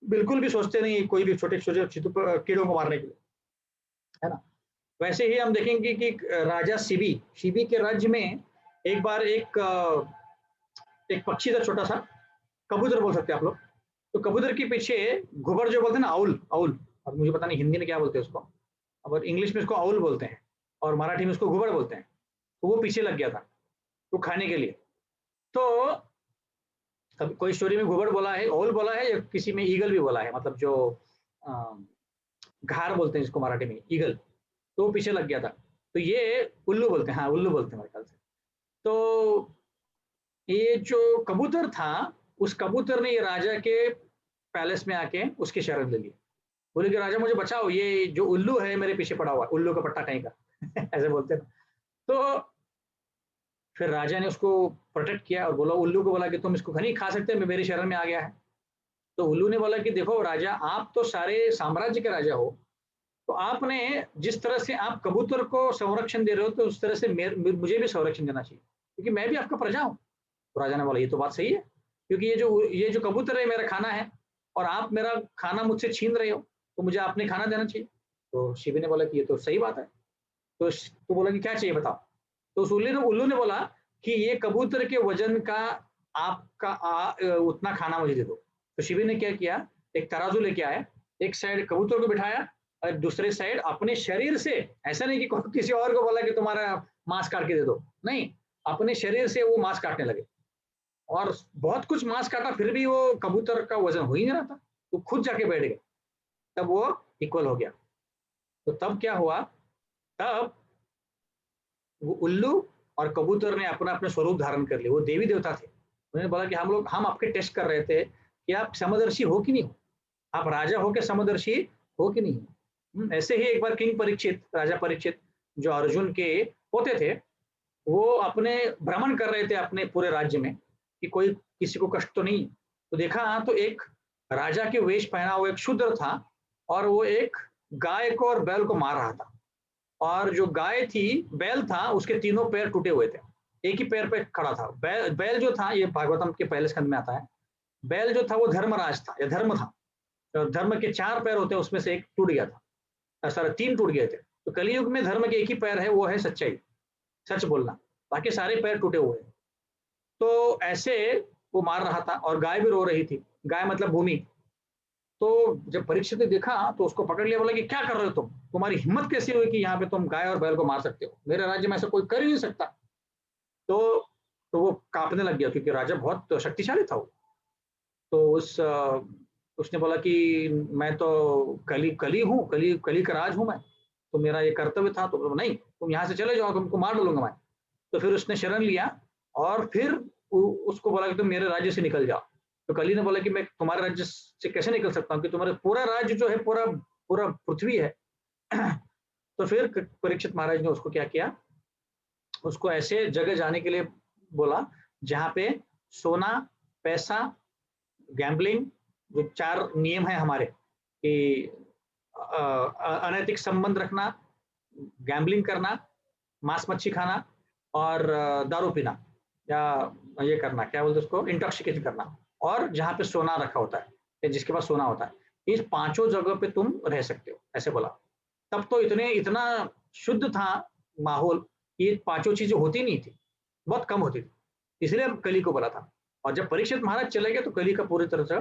बिल्कुल भी सोचते नहीं कोई भी छोटे छोटे कीड़ों को मारने के लिए, है ना। वैसे ही हम देखेंगे कि राजा शिबी के राज्य में एक बार एक पक्षी था, छोटा सा कबूतर बोल सकते हैं आप लोग। तो कबूतर के पीछे घुबर जो बोलते हैं ना, आउल, और मुझे पता नहीं हिंदी में क्या बोलते हैं उसको, और इंग्लिश में उसको आउल बोलते हैं और मराठी में उसको घुबर बोलते हैं। तो वो पीछे लग गया था वो खाने के लिए। तो कभी कोई स्टोरी में घुबड़ बोला है, ओल बोला है, या किसी में ईगल भी बोला है, मतलब जो घार बोलते हैं जिसको मराठी में, ईगल। तो वो पीछे लग गया था। तो ये उल्लू बोलते हैं, हाँ उल्लू बोलते हैं मेरे ख्याल से। तो ये जो कबूतर था, उस कबूतर ने ये राजा के पैलेस में आके उसकी शरण ले ली, बोले कि राजा मुझे बचाओ, ये जो उल्लू है मेरे पीछे पड़ा हुआ, उल्लू का पट्टा कहीं का ऐसे बोलते हैं। तो फिर राजा ने उसको प्रोटेक्ट किया और बोला, उल्लू को बोला कि तुम इसको नहीं खा सकते, मैं मेरे शरण में आ गया है। तो उल्लू ने बोला कि देखो राजा, आप तो सारे साम्राज्य के राजा हो, तो आपने जिस तरह से आप कबूतर को संरक्षण दे रहे हो, तो उस तरह से मुझे भी संरक्षण देना चाहिए, क्योंकि मैं भी आपका प्रजा हूँ। तो राजा ने बोला ये तो बात सही है, क्योंकि ये जो कबूतर है मेरा खाना है, और आप मेरा खाना मुझसे छीन रहे हो, तो मुझे आपने खाना देना चाहिए। तो शिवी ने बोला कि ये तो सही बात है। तो बोला कि क्या चाहिए बताओ। तो उस उल्लू ने बोला कि ये कबूतर के वजन का आपका उतना खाना मुझे दे दो। तो शिवी ने क्या किया, एक तराजू लेके आया, एक साइड कबूतर को बिठाया और दूसरे साइड अपने शरीर से, ऐसा नहीं कि किसी और को बोला कि तुम्हारा मांस काट के दे दो, नहीं, अपने शरीर से वो मांस काटने लगे, और बहुत कुछ मांस काटा, फिर भी वो कबूतर का वजन हो ही नहीं रहा था। तो खुद जाके बैठ गए, तब वो इक्वल हो गया। तो तब क्या हुआ, तब वो उल्लू और कबूतर ने अपना अपने स्वरूप धारण कर लिया, वो देवी देवता थे। उन्होंने बोला कि हम आपके टेस्ट कर रहे थे कि आप समदर्शी हो कि नहीं हो, आप राजा हो के समदर्शी हो कि नहीं हो। ऐसे ही एक बार किंग परीक्षित, राजा परीक्षित जो अर्जुन के पोते थे, वो अपने भ्रमण कर रहे थे अपने पूरे राज्य में, कि कोई किसी को कष्ट तो नहीं। तो देखा तो एक राजा के वेश पहना हुआ एक शूद्र था और वो एक गाय को और बैल को मार रहा था। और जो गाय थी, बैल था, उसके तीनों पैर टूटे हुए थे, एक ही पैर पे खड़ा था। बैल जो था, ये भागवतम के पहले स्कंद में आता है, बैल जो था वो धर्मराज था या धर्म था। और धर्म के 4 पैर होते हैं, उसमें से एक टूट गया था, सारे 3 टूट गए थे। तो कलयुग में धर्म के एक ही पैर है, वो है सच्चाई, सच बोलना, बाकी सारे पैर टूटे हुए हैं। तो ऐसे वो मार रहा था और गाय भी रो रही थी, गाय मतलब भूमि। तो जब परीक्षित ने देखा तो उसको पकड़ लिया, बोला कि क्या कर रहे हो तुम, तुम्हारी हिम्मत कैसी हुई कि यहाँ पे तुम गाय और बैल को मार सकते हो, मेरे राज्य में ऐसा कोई कर ही नहीं सकता। तो वो कांपने लग गया, क्योंकि राजा बहुत शक्तिशाली था वो। तो उसने बोला कि मैं तो कली हूँ, कली का राज हूँ मैं, तो मेरा ये कर्तव्य था। तो बोला, नहीं तुम यहाँ से चले जाओ, तुमको मार डालूंगा मैं। तो फिर उसने शरण लिया और फिर उसको बोला कि तुम मेरे राज्य से निकल जाओ। तो कली ने बोला कि मैं तुम्हारे राज्य से कैसे निकल सकता हूँ, कि तुम्हारा पूरा राज्य जो है, पूरा पूरा पृथ्वी है। तो फिर परीक्षित महाराज ने उसको क्या किया, उसको ऐसे जगह जाने के लिए बोला जहाँ पे सोना, पैसा, गैम्बलिंग, जो 4 नियम है हमारे, कि अनैतिक संबंध रखना, गैम्बलिंग करना, मांस मच्छी खाना और दारू पीना, या ये करना, क्या बोलते उसको, इंटॉक्सिकेशन करना, और जहाँ पे सोना रखा होता है या जिसके पास सोना होता है, इस 5 जगह पे तुम रह सकते हो, ऐसे बोला। तब तो इतना शुद्ध था माहौल, ये 5 चीजें होती नहीं थी, बहुत कम होती थी, इसलिए कली को बोला था। और जब परीक्षित महाराज चले गए तो कली का पूरी तरह से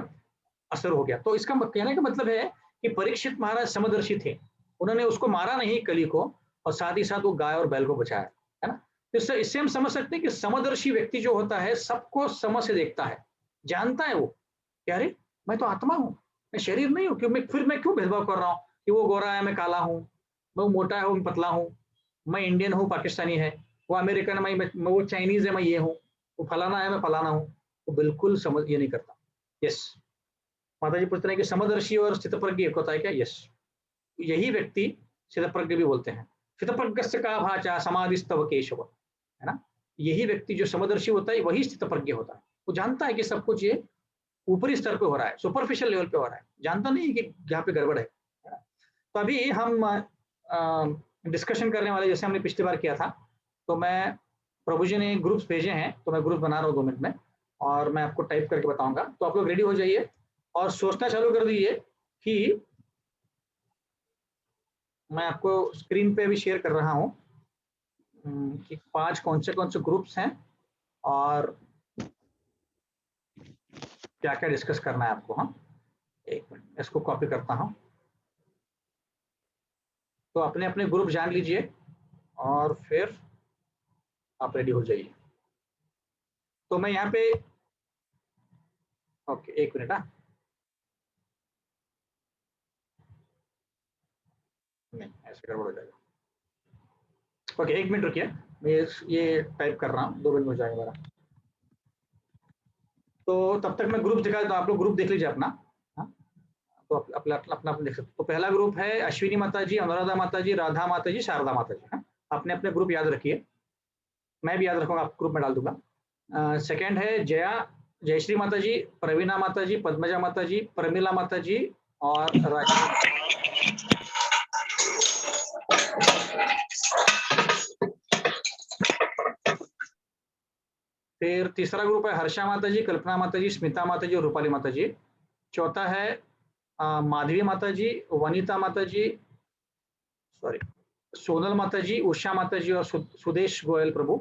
असर हो गया। तो इसका कहने का मतलब है कि परीक्षित महाराज समदर्शी थे, उन्होंने उसको मारा नहीं कली को, और साथ ही साथ वो गाय और बैल को बचाया, है ना। तो इससे हम समझ सकते हैं कि समदर्शी व्यक्ति जो होता है सबको समझ से देखता है, जानता है वो कि अरे मैं तो आत्मा हूँ, मैं शरीर नहीं हूँ, क्यों मैं क्यों भेदभाव कर रहा हूँ कि वो गोरा है मैं काला हूँ, मैं मोटा है मैं पतला हूँ, मैं इंडियन हूँ पाकिस्तानी है, वो अमेरिकन है मैं वो चाइनीज है मैं ये हूँ, वो फलाना है मैं फलाना हूँ। वो बिल्कुल समझ ये नहीं करता। यस, माता जी पूछते हैं कि समदर्शी और स्थितप्रज्ञ एक होता है क्या? यस, यही व्यक्ति स्थितप्रज्ञ भी बोलते हैं। स्थितप्रज्ञस्य का भाचा समाधिस्तव केशव, है ना। यही व्यक्ति जो समदर्शी होता है वही स्थितप्रज्ञ होता है। वो जानता है कि सब कुछ ये ऊपरी स्तर पे हो रहा है, सुपरफिशियल लेवल पे हो रहा है, जानता नहीं है कि यहाँ पे गड़बड़ है ना? तो अभी हम डिस्कशन करने वाले, जैसे हमने पिछली बार किया था, तो मैं, प्रभु जी ने ग्रुप्स भेजे हैं, तो मैं ग्रुप बना रहा हूँ 2 मिनट में, और मैं आपको टाइप करके बताऊंगा। तो आप लोग रेडी हो जाइए और सोचना चालू कर दीजिए कि मैं आपको स्क्रीन पे भी शेयर कर रहा हूँ कि 5 कौन से ग्रुप्स हैं और क्या क्या डिस्कस करना है आपको। हाँ, एक मिनट इसको कॉपी करता हूँ। तो अपने अपने ग्रुप जान लीजिए और फिर आप रेडी हो जाइए। तो मैं यहाँ पे, ओके एक मिनट, हाँ नहीं ऐसे गड़बड़ हो जाएगा। ओके एक मिनट रुकिए, मैं ये टाइप कर रहा हूँ, 2 मिनट में हो जाएगा मेरा। तो तब तक मैं ग्रुप दिखा, तो आप लोग ग्रुप देख लीजिए अपना। हाँ, तो अपना अपना देख सकते। तो पहला ग्रुप है अश्विनी माता जी, अनुराधा माता जी, राधा माता जी, शारदा माता जी। हाँ, अपने अपने ग्रुप याद रखिए, मैं भी याद रखूंगा, आप ग्रुप में डाल दूंगा। सेकंड है जयश्री माता जी, प्रवीणा माता जी, पद्मजा माता जी, प्रमिला माता जी और राशि। फिर तीसरा ग्रुप है हर्षा माता जी, कल्पना माता जी, स्मिता माता जी और रूपाली माता जी। चौथा है माधवी माता जी, वनिता माता जी, सॉरी सोनल माता जी, उषा माता जी और सुदेश गोयल प्रभु।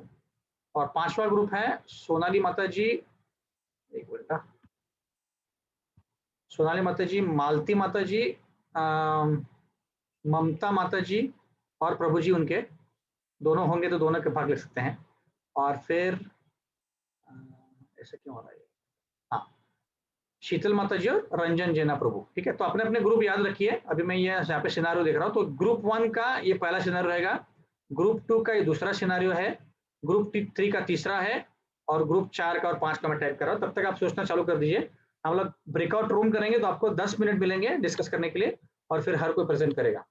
और 5वां ग्रुप है सोनाली माता जी, एक मिनट, सोनाली माता जी, मालती माता जी, ममता माता जी और प्रभु जी उनके, दोनों होंगे तो दोनों के भाग ले सकते हैं। और फिर ऐसा क्यों हो रहा है, हाँ शीतल माता जी और रंजन जैना प्रभु। ठीक है, तो अपने अपने ग्रुप याद रखिए। अभी मैं ये यहाँ पे सिनारियो देख रहा हूँ, तो ग्रुप 1 का ये पहला सिनारियो रहेगा, ग्रुप 2 का ये दूसरा सिनारियो है, ग्रुप 3 का तीसरा है, और ग्रुप 4 का और 5 का मैं टाइप कर रहा हूँ। तब तक आप सोचना चालू कर दीजिए। हम लोग ब्रेकआउट रूम करेंगे तो आपको 10 मिनट मिलेंगे डिस्कस करने के लिए, और फिर हर कोई प्रेजेंट करेगा।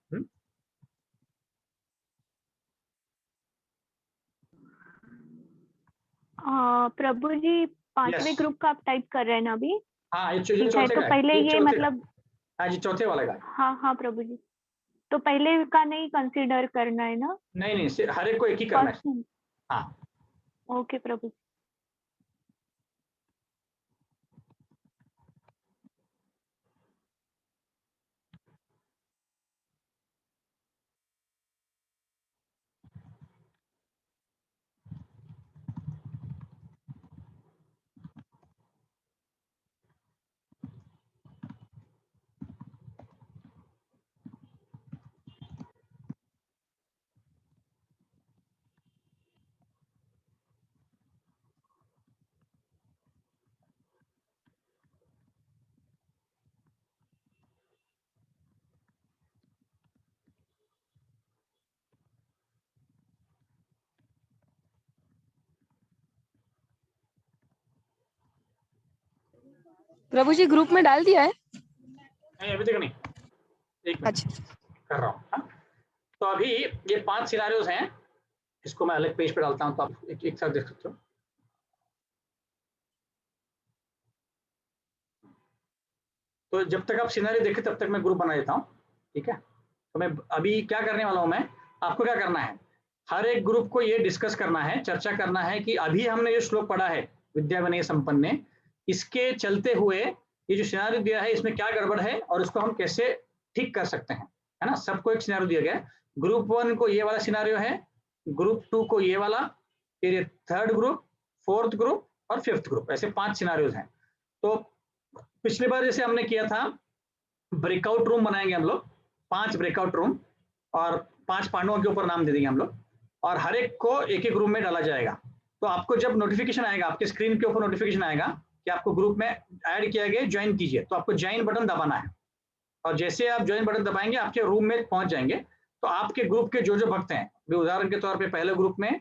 प्रभु जी 5वें ग्रुप का आप टाइप कर रहे हैं ना अभी? हाँ, ये ठीक है, चौथे तो का है, पहले ये चौथे का। मतलब हाँ जी, चौथे वाले का है। हाँ हाँ प्रभु जी, तो पहले का नहीं कंसीडर करना है ना? नहीं नहीं, हर एक को एक ही करना है। फर्स्ट। हाँ, ओके प्रभु जी। प्रभु जी ग्रुप में डाल दिया है? नहीं अभी तक नहीं, एक मिनट अच्छा, कर रहा हूँ। हाँ? तो अभी ये 5 सिनारियोज हैं, इसको मैं अलग पेज पे डालता हूँ तो आप एक साथ देख सकते हो। तो जब तक आप सिनारियो देखें तब तक मैं ग्रुप बना देता हूँ, ठीक है। तो मैं अभी क्या करने वाला हूँ, मैं आपको क्या करना है, हर एक ग्रुप को ये डिस्कस करना है, चर्चा करना है कि अभी हमने जो श्लोक पढ़ा है विद्या विनय संपन्न, इसके चलते हुए ये जो सिनारियो दिया है इसमें क्या गड़बड़ है और इसको हम कैसे ठीक कर सकते हैं, है ना। सबको एक सिनारियो दिया गया है। ग्रुप 1 को ये वाला सिनारियो है, ग्रुप 2 को ये वाला, फिर ये 3rd ग्रुप, 4th ग्रुप और 5th ग्रुप, ऐसे 5 सिनारियोज हैं। तो पिछली बार जैसे हमने किया था, ब्रेकआउट रूम बनाएंगे हम लोग, 5 ब्रेकआउट रूम और 5 पांडवों के ऊपर नाम दे देंगे हम लोग, और हर एक को एक एक रूम में डाला जाएगा। तो आपको जब नोटिफिकेशन आएगा, आपके स्क्रीन के ऊपर नोटिफिकेशन आएगा कि आपको ग्रुप में ऐड किया गया, ज्वाइन कीजिए, तो आपको ज्वाइन बटन दबाना है, और जैसे आप ज्वाइन बटन दबाएंगे आपके रूम में पहुंच जाएंगे। तो आपके ग्रुप के जो जो भक्त हैं, उदाहरण के तौर पर पहले ग्रुप में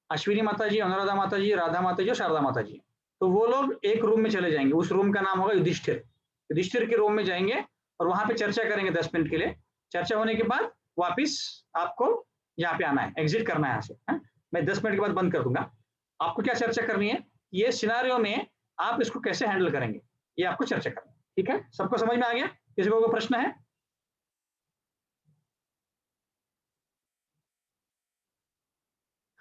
अश्विनी माता जी, अनुराधा माता जी, राधा माता जी और शारदा माता जी, तो वो लोग एक रूम में चले जाएंगे, उस रूम का नाम होगा युधिष्ठिर। युधिष्ठिर के रूम में जाएंगे और वहां पे चर्चा करेंगे 10 मिनट के लिए। चर्चा होने के बाद वापिस आपको यहाँ पे आना है, एग्जिट करना है यहाँ से, है? मैं 10 मिनट के बाद बंद कर दूंगा। आपको क्या चर्चा करनी है, ये सिनारियो में आप इसको कैसे हैंडल करेंगे, ये आपको चर्चा करना है, ठीक है। सबको समझ में आ गया? किसी को कोई प्रश्न है?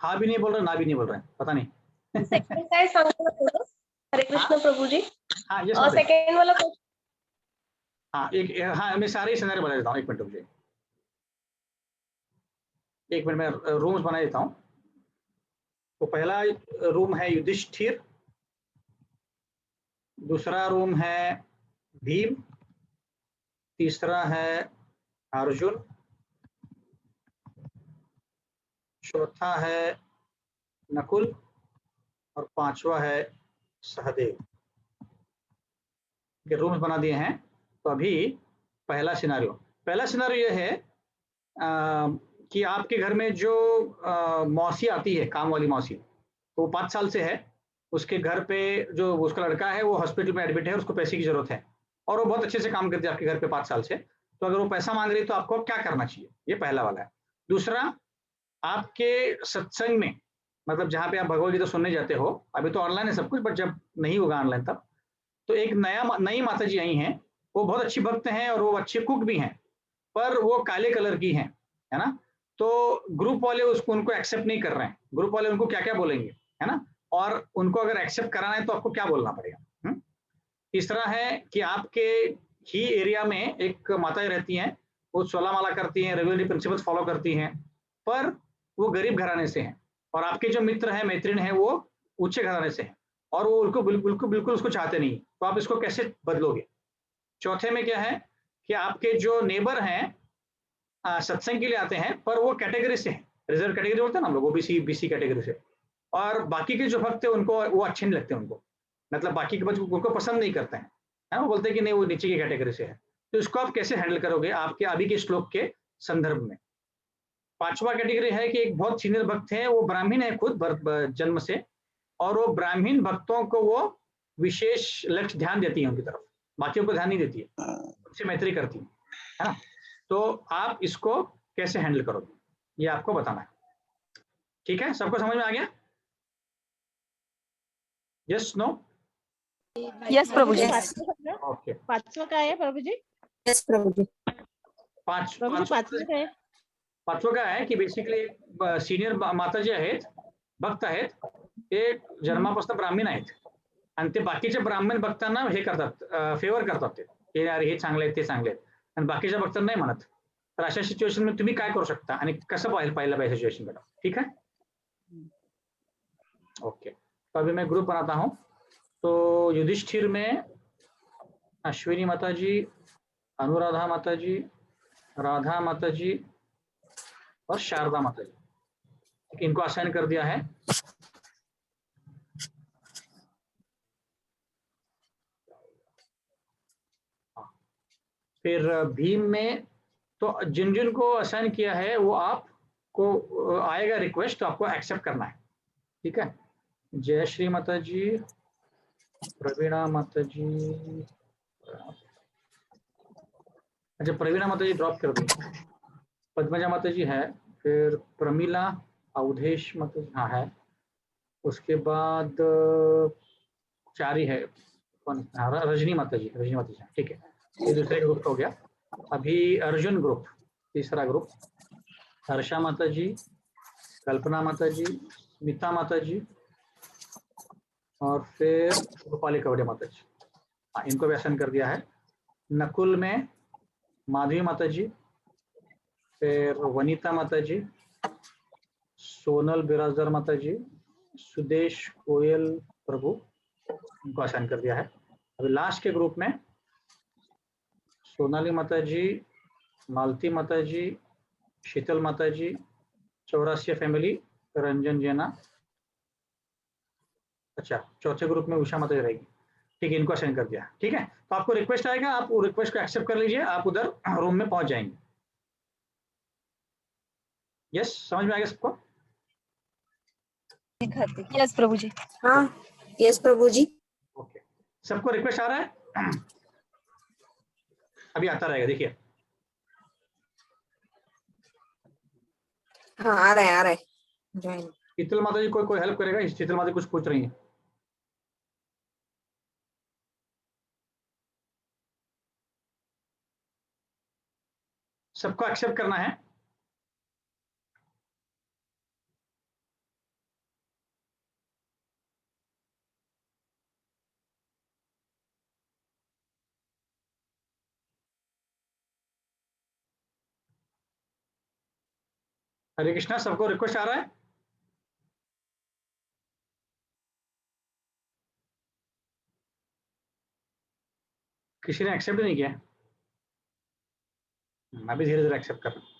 हाँ भी नहीं बोल रहे, ना भी नहीं बोल रहे, पता नहीं। सेकंड का है सांगना थोड़ा। हरे कृष्ण प्रभु जी। हाँ ये और सेकंड वाला हाँ हाँ मैं सारे ही सिनारियो बता देता हूँ, एक मिनट रुक जाइए, एक मिनट मैं रूम्स बना देता हूँ। तो पहला रूम है युधिष्ठिर, दूसरा रूम है भीम, तीसरा है अर्जुन, चौथा है नकुल और 5वां है सहदेव। के रूम्स बना दिए हैं। तो अभी पहला सिनारियो यह है कि आपके घर में जो मौसी आती है, काम वाली मौसी, तो वो 5 साल से है, उसके घर पे जो उसका लड़का है वो हॉस्पिटल में एडमिट है, उसको पैसे की जरूरत है और वो बहुत अच्छे से काम करती है आपके घर पे 5 साल से। तो अगर वो पैसा मांग रही है तो आपको क्या करना चाहिए, ये पहला वाला है। दूसरा, आपके सत्संग में, मतलब जहाँ पे आप भगवद गीता सुनने जाते हो, अभी तो ऑनलाइन है सब कुछ, बट जब नहीं होगा ऑनलाइन तब, तो एक नई माता जी आई हैं, वो बहुत अच्छी भक्त हैं और वो अच्छे कुक भी हैं, पर वो काले कलर की हैं, है ना। तो ग्रुप वाले उसको उनको एक्सेप्ट नहीं कर रहे हैं, ग्रुप वाले उनको क्या क्या बोलेंगे, है ना। और उनको अगर एक्सेप्ट कराना है तो आपको क्या बोलना पड़ेगा। तीसरा है कि आपके ही एरिया में एक माताएं रहती हैं, वो 16 माला करती हैं, रेगुलरली प्रिंसिपल्स फॉलो करती हैं, पर वो गरीब घराने से हैं, और आपके जो मित्र हैं, मैत्रिण हैं, वो ऊंचे घराने से हैं, और वो उनको बिल्कुल उसको चाहते नहीं, तो आप इसको कैसे बदलोगे। चौथे में क्या है कि आपके जो नेबर हैं सत्संग के लिए आते हैं, पर वो कैटेगरी से हैं, रिजर्व कैटेगरी बोलते हैं ना हम लोग, ओबीसी बीसी कैटेगरी से, और बाकी के जो भक्त है उनको वो अच्छे नहीं लगते उनको, मतलब बाकी के बच्चे उनको पसंद नहीं करते हैं, है वो बोलते हैं कि नहीं वो नीचे की कैटेगरी से है। तो इसको आप कैसे हैंडल करोगे आपके अभी के श्लोक के संदर्भ में। 5वां कैटेगरी है कि एक बहुत सीनियर भक्त है, वो ब्राह्मण है खुद जन्म से, और वो ब्राह्मण भक्तों को वो विशेष लक्ष्य ध्यान देती है उनकी तरफ, बाकियों को ध्यान नहीं देती है, उनसे मैत्री करती है ना। तो आप इसको कैसे हैंडल करोगे, ये आपको बताना है, ठीक है। सबको समझ में आ गया? Yes no? यस प्रभु जी। ओके, पाचवं काय आहे प्रभूजी? यस प्रभु जी। प्रभूजी पाचवं काय आहे? पाचवं काय आहे की बेसिकली सिनियर माता जे आहेत, भक्त आहेत, ते जन्मापासून ब्राह्मण आहेत आणि ते बाकीच्या ब्राह्मण भक्तांना हे करतात, फेवर करतात ते, हे अरे हे चांगले आहेत, ते चांगले आहेत, आणि बाकीच्या भक्तांना नाही म्हणत. तर अशा सिच्युएशन मध्ये तुम्ही काय करू शकता आणि कसं पाहिलं पाहिजे सिच्युएशन बेटा, ठीक है? ओके, तो अभी मैं ग्रुप बनाता हूँ. तो युधिष्ठिर में अश्विनी माता जी, अनुराधा माता जी, राधा माता जी और शारदा माता जी, इनको असाइन कर दिया है. फिर भीम में तो जिन जिन को असाइन किया है वो आपको आएगा रिक्वेस्ट, तो आपको एक्सेप्ट करना है, ठीक है? जयश्री माता जी, प्रवीणा माता जी, अच्छा प्रवीणा माता जी ड्रॉप कर दी, पद्मजा माता जी है, फिर प्रमीला, अवधेश माता जी हाँ है, उसके बाद चारी है, कौन? रजनी माता जी, ठीक है, ये दूसरे ग्रुप का हो गया. अभी अर्जुन ग्रुप, तीसरा ग्रुप, हर्षा माता जी, कल्पना माता जी, स्मिता माता जी और फिर गोपाली कवड़े माता जी, हाँ इनको भी असाइन कर दिया है. नकुल में माधवी माता जी, फिर वनीता माता जी, सोनल बिराजदार माता जी, सुदेश कोयल प्रभु, इनको असाइन कर दिया है. अभी लास्ट के ग्रुप में सोनाली माता जी, मालती माता जी, शीतल माता जी, चौरासिया फैमिली, रंजन जैना. अच्छा, चौथे ग्रुप में उषा माता जी रहेगी, ठीक है, इनको असाइन कर दिया, ठीक है? तो आपको रिक्वेस्ट आएगा, आप वो रिक्वेस्ट को एक्सेप्ट कर लीजिए, आप उधर रूम में पहुंच जाएंगे. यस, समझ में आ गया सबको? यस प्रभु जी। हाँ, यस प्रभु जी। ओके, सबको रिक्वेस्ट आ रहा है? अभी आता रहेगा, देखिए. हाँ, आ रहा है ज्वाइन। शीतल माता जी कोई हेल्प करेगा? शीतल माता जी कुछ पूछ रही है. सबको एक्सेप्ट करना है. हरे कृष्णा, सबको रिक्वेस्ट आ रहा है? किसी ने एक्सेप्ट नहीं किया? मैं भी धीरे धीरे एक्सेप्ट कर रहा हूँ.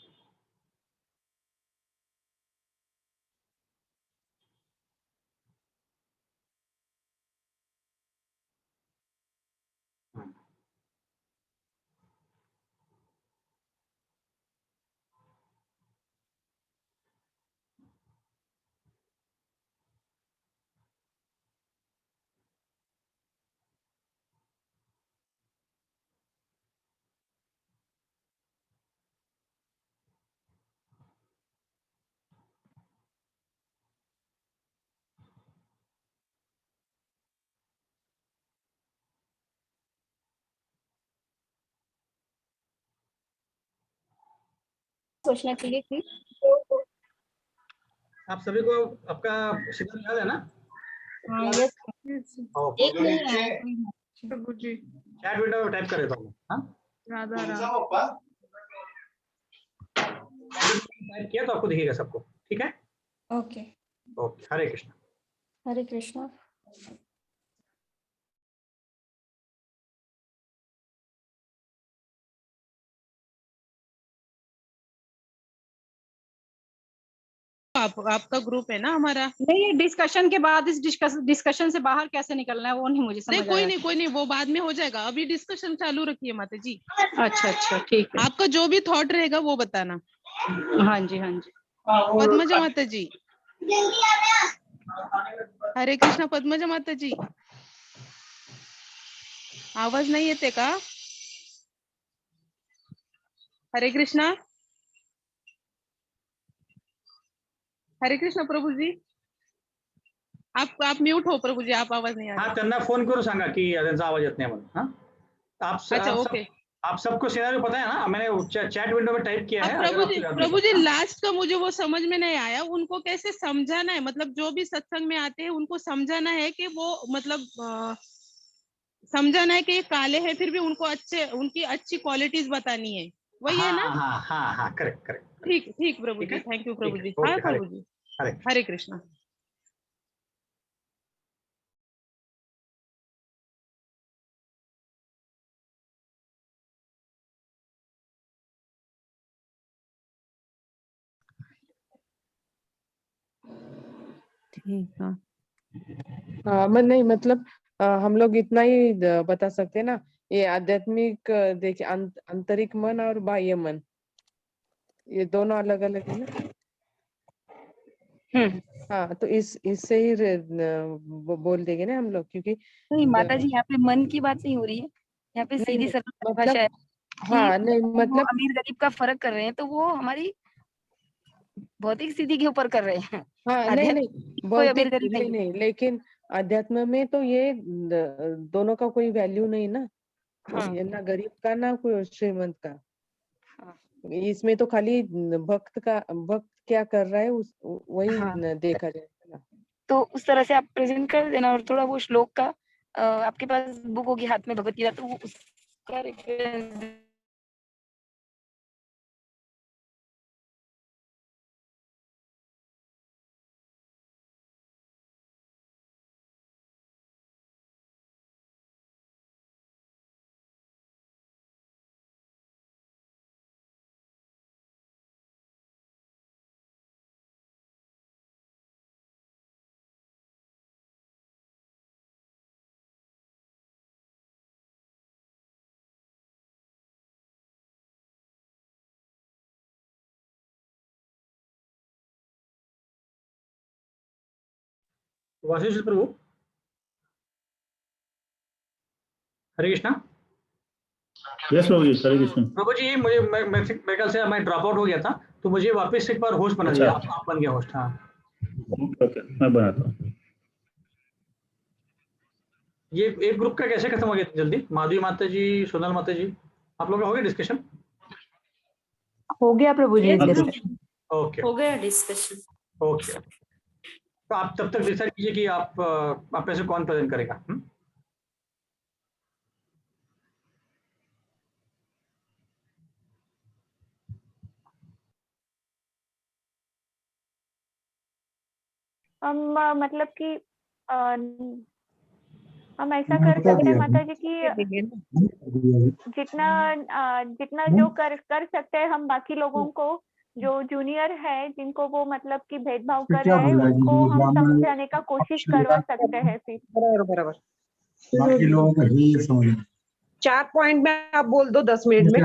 सोचना चाहिए कि आप सभी को आपका सिग्नल याद है ना? यस ओके, एक नहीं है प्रभू जी, चैट विंडो में टाइप कर देता हूँ. हाँ, राधा राम. टाइप किया तो आपको दिखेगा सबको, ठीक है? ओके। ओके, हरे कृष्णा. हरे कृष्णा। आपका ग्रुप है ना हमारा? नहीं, ये डिस्कशन के बाद इस डिस्कशन से बाहर कैसे निकलना है वो नहीं मुझे समझ नहीं, आया। कोई नहीं, वो बाद में हो जाएगा, अभी डिस्कशन चालू रखिए माता जी. अच्छा अच्छा, ठीक है। आपका जो भी थॉट रहेगा वो बताना. हाँ जी हाँ जी। पद्मजा माता जी, हरे कृष्णा. पद्मजा माता जी, आवाज नहीं येते का? हरे कृष्णा. हरे कृष्णा प्रभु जी, आप म्यूट हो प्रभू जी, आप आवाज नहीं आ हा रही. त्यांना फोन करून सांगा की त्यांचा आवाज येत नाही म्हणून. हा अच्छा, ओके. आप सबको सिनेरियो पता है ना, मैंने चैट विंडो में टाइप किया अब है, अगर आपको याद नहीं प्रभु जी तो, हाँ? लास्ट का मुझे वो समझ में नहीं आया, उनको कैसे समझाना है, मतलब जो भी सत्संग में आते हैं उनको समझाना है कि वो मतलब समझाना है कि ये काले हैं फिर भी उनको उनकी अच्छी क्वालिटीज बतानी है, वही है ना? हाँ, करेक्ट करेक्ट. ठीक प्रभु ठीक जी, है, थैंक यू ठीक प्रभु है, जी. हाँ ओके, हरे प्रभु जी, हरे. हरे कृष्णा. ठीक है. हाँ नहीं मतलब हम लोग इतना ही बता सकते हैं ना, ये आध्यात्मिक देखिए आंतरिक मन और बाह्य मन, ये दोनों अलग अलग है ना. हाँ तो इससे ही बोल देंगे ना हम लोग, क्योंकि नहीं माता जी, यहाँ पे मन की बात नहीं हो रही है, यहाँ पे नहीं सीधी नहीं सरल भाषा है मतलब कि हाँ नहीं वो मतलब अमीर गरीब का फर्क कर रहे हैं, तो वो हमारी भौतिक स्थिति के ऊपर कर रहे हैं. हाँ नहीं आध्यात्मिक नहीं कोई भौतिक अमीर गरीब नहीं नहीं. नहीं, लेकिन अध्यात्म में तो ये दोनों का कोई वैल्यू नहीं ना, हाँ ये ना गरीब का ना कोई श्रीमंत का. हाँ इसमें तो खाली भक्त क्या कर रहा है वही हाँ, देखा जाएगा ना. तो उस तरह से आप प्रेजेंट कर देना, और थोड़ा वो श्लोक का आपके पास बुक होगी हाथ में भगवत गीता, तो वो उसका reference वशिष्ठ प्रभु, हरे कृष्णा. यस प्रभु जी, हरे कृष्ण. प्रभु जी मुझे मेरे ख्याल से मैं ड्रॉप आउट हो गया था, तो मुझे वापस एक बार होस्ट बना दिया. अच्छा. आप बन गया होस्ट. हाँ, ओके, मैं बनाता हूँ. ये एक ग्रुप का कैसे खत्म हो गया इतनी जल्दी? माधवी माता जी, सोनल माता जी, आप लोग का हो गया डिस्कशन? हो गया प्रभु जी Yes, हाँ डिस्कशन. प्रभु. ओके हो गया डिस्कशन. ओके. तो आप तब तक डिसाइड कीजिए कि आप में से कौन प्रेजेंट करेगा. हम मतलब कि हम ऐसा कर सकते हैं माता जी कि जितना जितना जो कर सकते हैं हम बाकी लोगों को, जो जूनियर है जिनको वो मतलब कि भेदभाव कर रहे हैं उनको हम समझाने का कोशिश करवा सकते हैं. फिर बराबर बाकी लोगों को ही ये समझ 4 पॉइंट में आप बोल दो 10 मिनट में.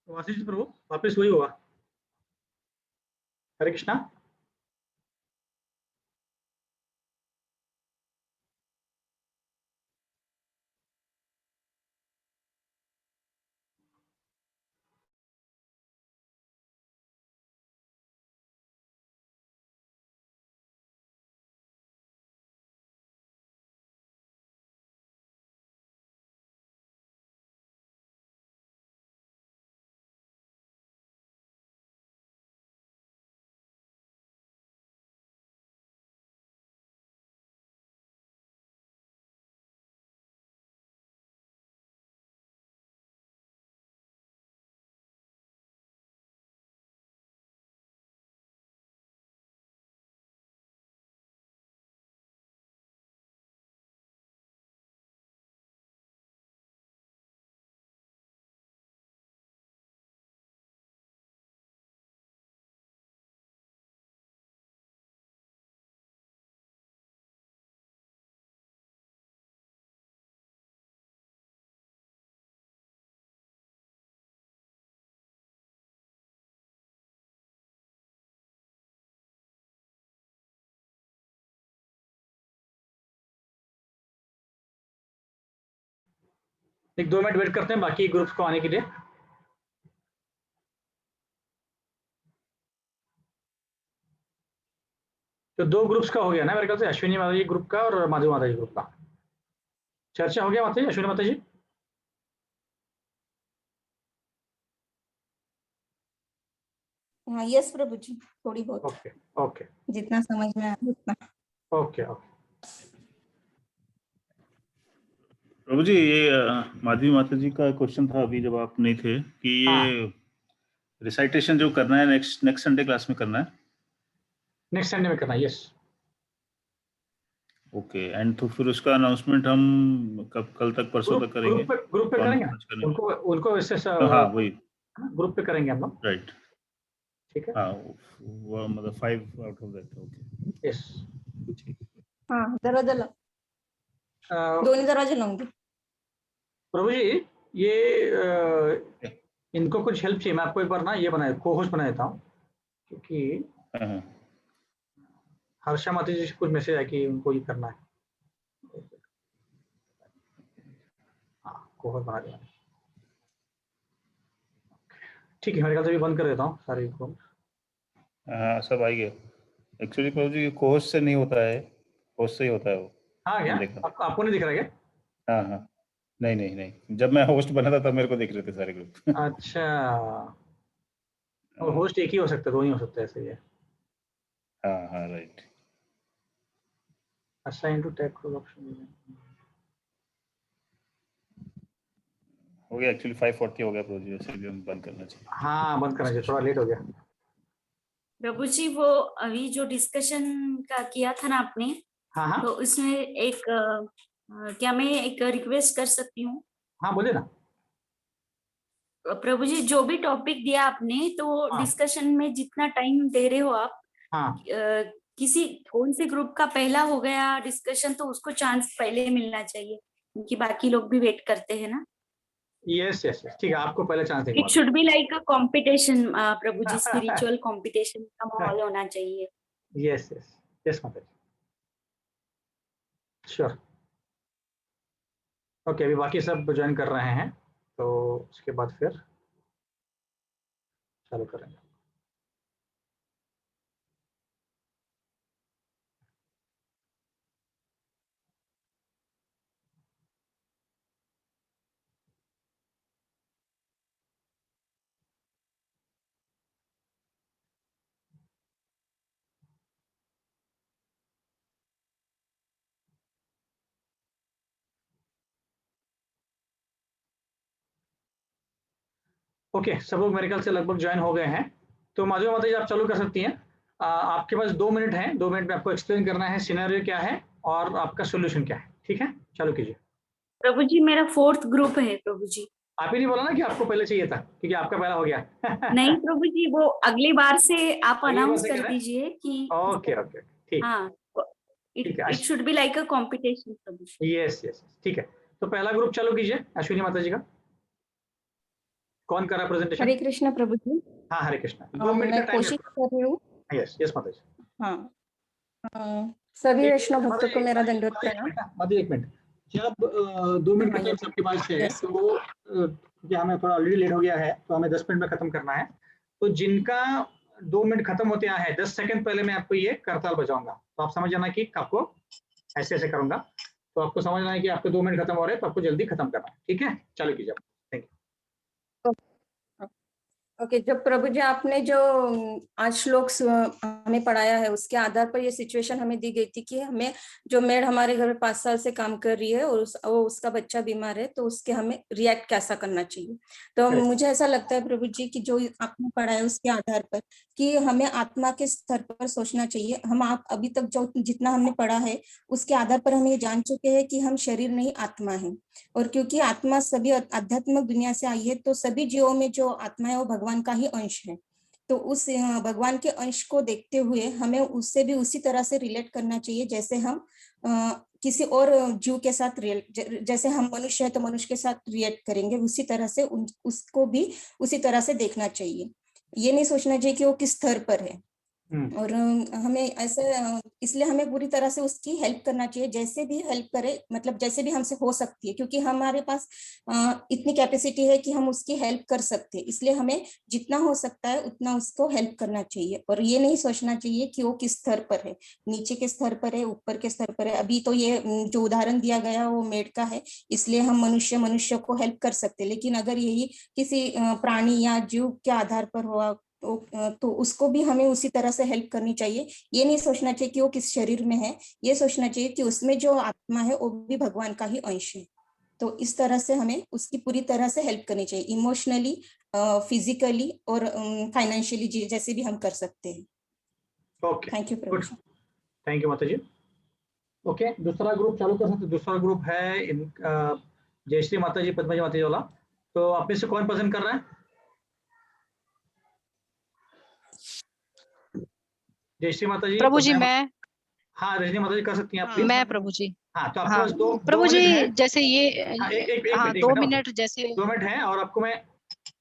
वशिष्ठ प्रभु वापस वही हुआ. हरे कृष्णा. एक 2 मिनट वेट करते हैं बाकी ग्रुप्स को आने के लिए. तो 2 ग्रुप्स का हो गया ना मेरे ख्याल से, अश्विनी माता जी ग्रुप का और माधवी माता जी ग्रुप का। चर्चा हो गया माता जी, अश्विनी माता जी? हाँ यस प्रभु जी, थोड़ी बहुत ओके ओके जितना समझ में आया उतना। Okay okay. प्रभु जी, ये माधवी माता जी का क्वेश्चन था अभी जब आप नहीं थे कि ये रिसाइटेशन जो करना है नेक्स्ट संडे क्लास में करना है? नेक्स्ट संडे में करना है, यस। ओके, एंड तो फिर उसका अनाउंसमेंट हम कल तक परसों तक करेंगे? ग्रुप पे करेंगे उनको इससे हाँ वही ग्रुप पे करेंगे हम लोग, राइट। ठीक है। हाँ वो मतलब 5 out of that. Okay yes. हाँ दरवाजा दोनों दरवाजे लाऊंगी। प्रभु जी ये इनको कुछ हेल्प चाहिए, मैं आपको एक बार ना ये बनाया को-होस्ट बना देता हूँ, क्योंकि हर्षा माता जी से कुछ मैसेज आया कि उनको ये करना है। हाँ को-होस्ट बना दिया, ठीक है। मेरे ख्याल से भी बंद कर देता हूँ सारे को। हाँ सब आई गए। एक्चुअली प्रभु जी को-होस्ट से नहीं होता है, होस्ट से ही होता है वो। हाँ क्या आपको नहीं दिख रहा है क्या? हाँ हाँ नहीं, जब मैं होस्ट बना था तब मेरे को दिख रहे थे सारे ग्रुप। अच्छा, और होस्ट एक ही हो सकता है, दो नहीं हो सकता, ऐसे ही है। हाँ right. Assign to tag option हो गया, एक्चुअली 5:40 हो गया प्रभु जी, वैसे भी हम बंद करना चाहिए। हाँ बंद करना चाहिए, थोड़ा लेट हो गया। प्रभु जी वो अभी जो डिस्कशन का किया था ना आपने, हाँ तो उसमें एक क्या मैं एक रिक्वेस्ट कर सकती हूँ? हाँ बोलिए ना। प्रभु जी जो भी टॉपिक दिया आपने, तो डिस्कशन में जितना टाइम दे रहे हो आप, किसी कौन से ग्रुप का पहला हो गया डिस्कशन तो उसको चांस पहले मिलना चाहिए, क्योंकि बाकी लोग भी वेट करते हैं ना। यस ठीक है, आपको पहले चांस देंगे। It should be like a competition प्रभु जी, स्पिरिचुअल कंपटीशन का माहौल होना चाहिए। यस माता जी, श्योर। ओके, अभी बाकी सब ज्वाइन कर रहे हैं, तो उसके बाद फिर चालू करेंगे। ओके, सब लोग मेरे ख्याल से लगभग ज्वाइन हो गए हैं, तो माधवी माता जी आप चालू कर सकती हैं। आपके पास 2 मिनट हैं, 2 मिनट में आपको एक्सप्लेन करना है सिनेरियो क्या है और आपका सोल्यूशन क्या है, ठीक है? चालू कीजिए। प्रभु जी मेरा 4th ग्रुप है प्रभु जी। आप ही नहीं बोला ना कि आपको पहले चाहिए था, क्योंकि आपका पहला हो गया। नहीं प्रभु जी, वो अगली बार से आप अनाउंस कर दीजिए कि ओके ठीक। हाँ, it should be like a competition प्रभु जी। यस ठीक है, तो पहला ग्रुप चालू कीजिए अश्विनी माता जी का। कौन कर रहा है प्रेजेंटेशन? हरे कृष्णा प्रभु जी। हाँ हरे कृष्णा, 2 मिनट का टाइम कोशिश कर रही हूँ। यस माता जी। हाँ सभी वैष्णव भक्तों को मेरा दंडवत प्रणाम। माता 1 मिनट, जब 2 मिनट का टाइम सबके पास है, तो क्योंकि हमें थोड़ा ऑलरेडी लेट हो गया है, तो हमें 10 मिनट में खत्म करना है। तो जिनका 2 मिनट खत्म होते हैं, 10 सेकंड पहले मैं आपको ये करताल बजाऊंगा, तो आप समझ जाना कि आपको ऐसे करूंगा, तो आपको समझना है कि आपके 2 मिनट खत्म हो रहे हैं, तो आपको जल्दी खत्म करना है, ठीक है? चालू कीजिए। Thank you. ओके, जब प्रभु जी आपने जो आज श्लोक हमें पढ़ाया है, उसके आधार पर ये सिचुएशन हमें दी गई थी कि हमें जो मेड हमारे घर में 5 साल से काम कर रही है और उसका बच्चा बीमार है, तो उसके हमें रिएक्ट कैसा करना चाहिए। तो मुझे ऐसा लगता है प्रभु जी कि जो आपने पढ़ा है उसके आधार पर कि हमें आत्मा के स्तर पर सोचना चाहिए। हम आप अभी तक जो जितना हमने पढ़ा है उसके आधार पर हम ये जान चुके हैं कि हम शरीर नहीं आत्मा है, और क्योंकि आत्मा सभी आध्यात्मिक दुनिया से आई है, तो सभी जीवों में जो आत्मा है वो भगवान का ही अंश है। तो उस भगवान के अंश को देखते हुए हमें उससे भी उसी तरह से रिलेट करना चाहिए, जैसे हम किसी और जीव के साथ जैसे हम मनुष्य है तो मनुष्य के साथ रिएक्ट करेंगे, उसी तरह से उसको भी उसी तरह से देखना चाहिए। ये नहीं सोचना चाहिए कि वो किस स्तर पर है, और हमें ऐसे इसलिए हमें पूरी तरह से उसकी हेल्प करना चाहिए, जैसे भी हेल्प करे, मतलब जैसे भी हमसे हो सकती है, क्योंकि हमारे पास इतनी कैपेसिटी है कि हम उसकी हेल्प कर सकते हैं। इसलिए हमें जितना हो सकता है उतना उसको हेल्प करना चाहिए, और ये नहीं सोचना चाहिए कि वो किस स्तर पर है, नीचे के स्तर पर है, ऊपर के स्तर पर है। अभी तो ये जो उदाहरण दिया गया वो मेड का है, इसलिए हम मनुष्य को हेल्प कर सकते हैं, लेकिन अगर यही किसी प्राणी या जीव के आधार पर हुआ तो उसको भी हमें उसी तरह से हेल्प करनी चाहिए। ये नहीं सोचना चाहिए कि वो किस शरीर में है, ये सोचना चाहिए कि उसमें जो आत्मा है वो भी भगवान का ही अंश है। तो इस तरह से हमें उसकी पूरी तरह से हेल्प करनी चाहिए, इमोशनली, फिजिकली और फाइनेंशियली, जैसे भी हम कर सकते हैं। Okay, thank you Prabhu. Thank you माता जी। ओके, दूसरा ग्रुप चालू कर सकते। दूसरा ग्रुप है जयश्री माता जी, पद्मा जी माता जी वाला। तो आप में से कौन पसंद कर रहा है? जयश्री माता जी, प्रभु जी मैं। हाँ, रजनी माता जी कर सकती हैं आप प्लीज। मैं प्रभु जी। हाँ, तो आपके पास दो प्रभु जी मिनट है। जैसे ये एक 2 मिनट जैसे 2 मिनट है, और आपको मैं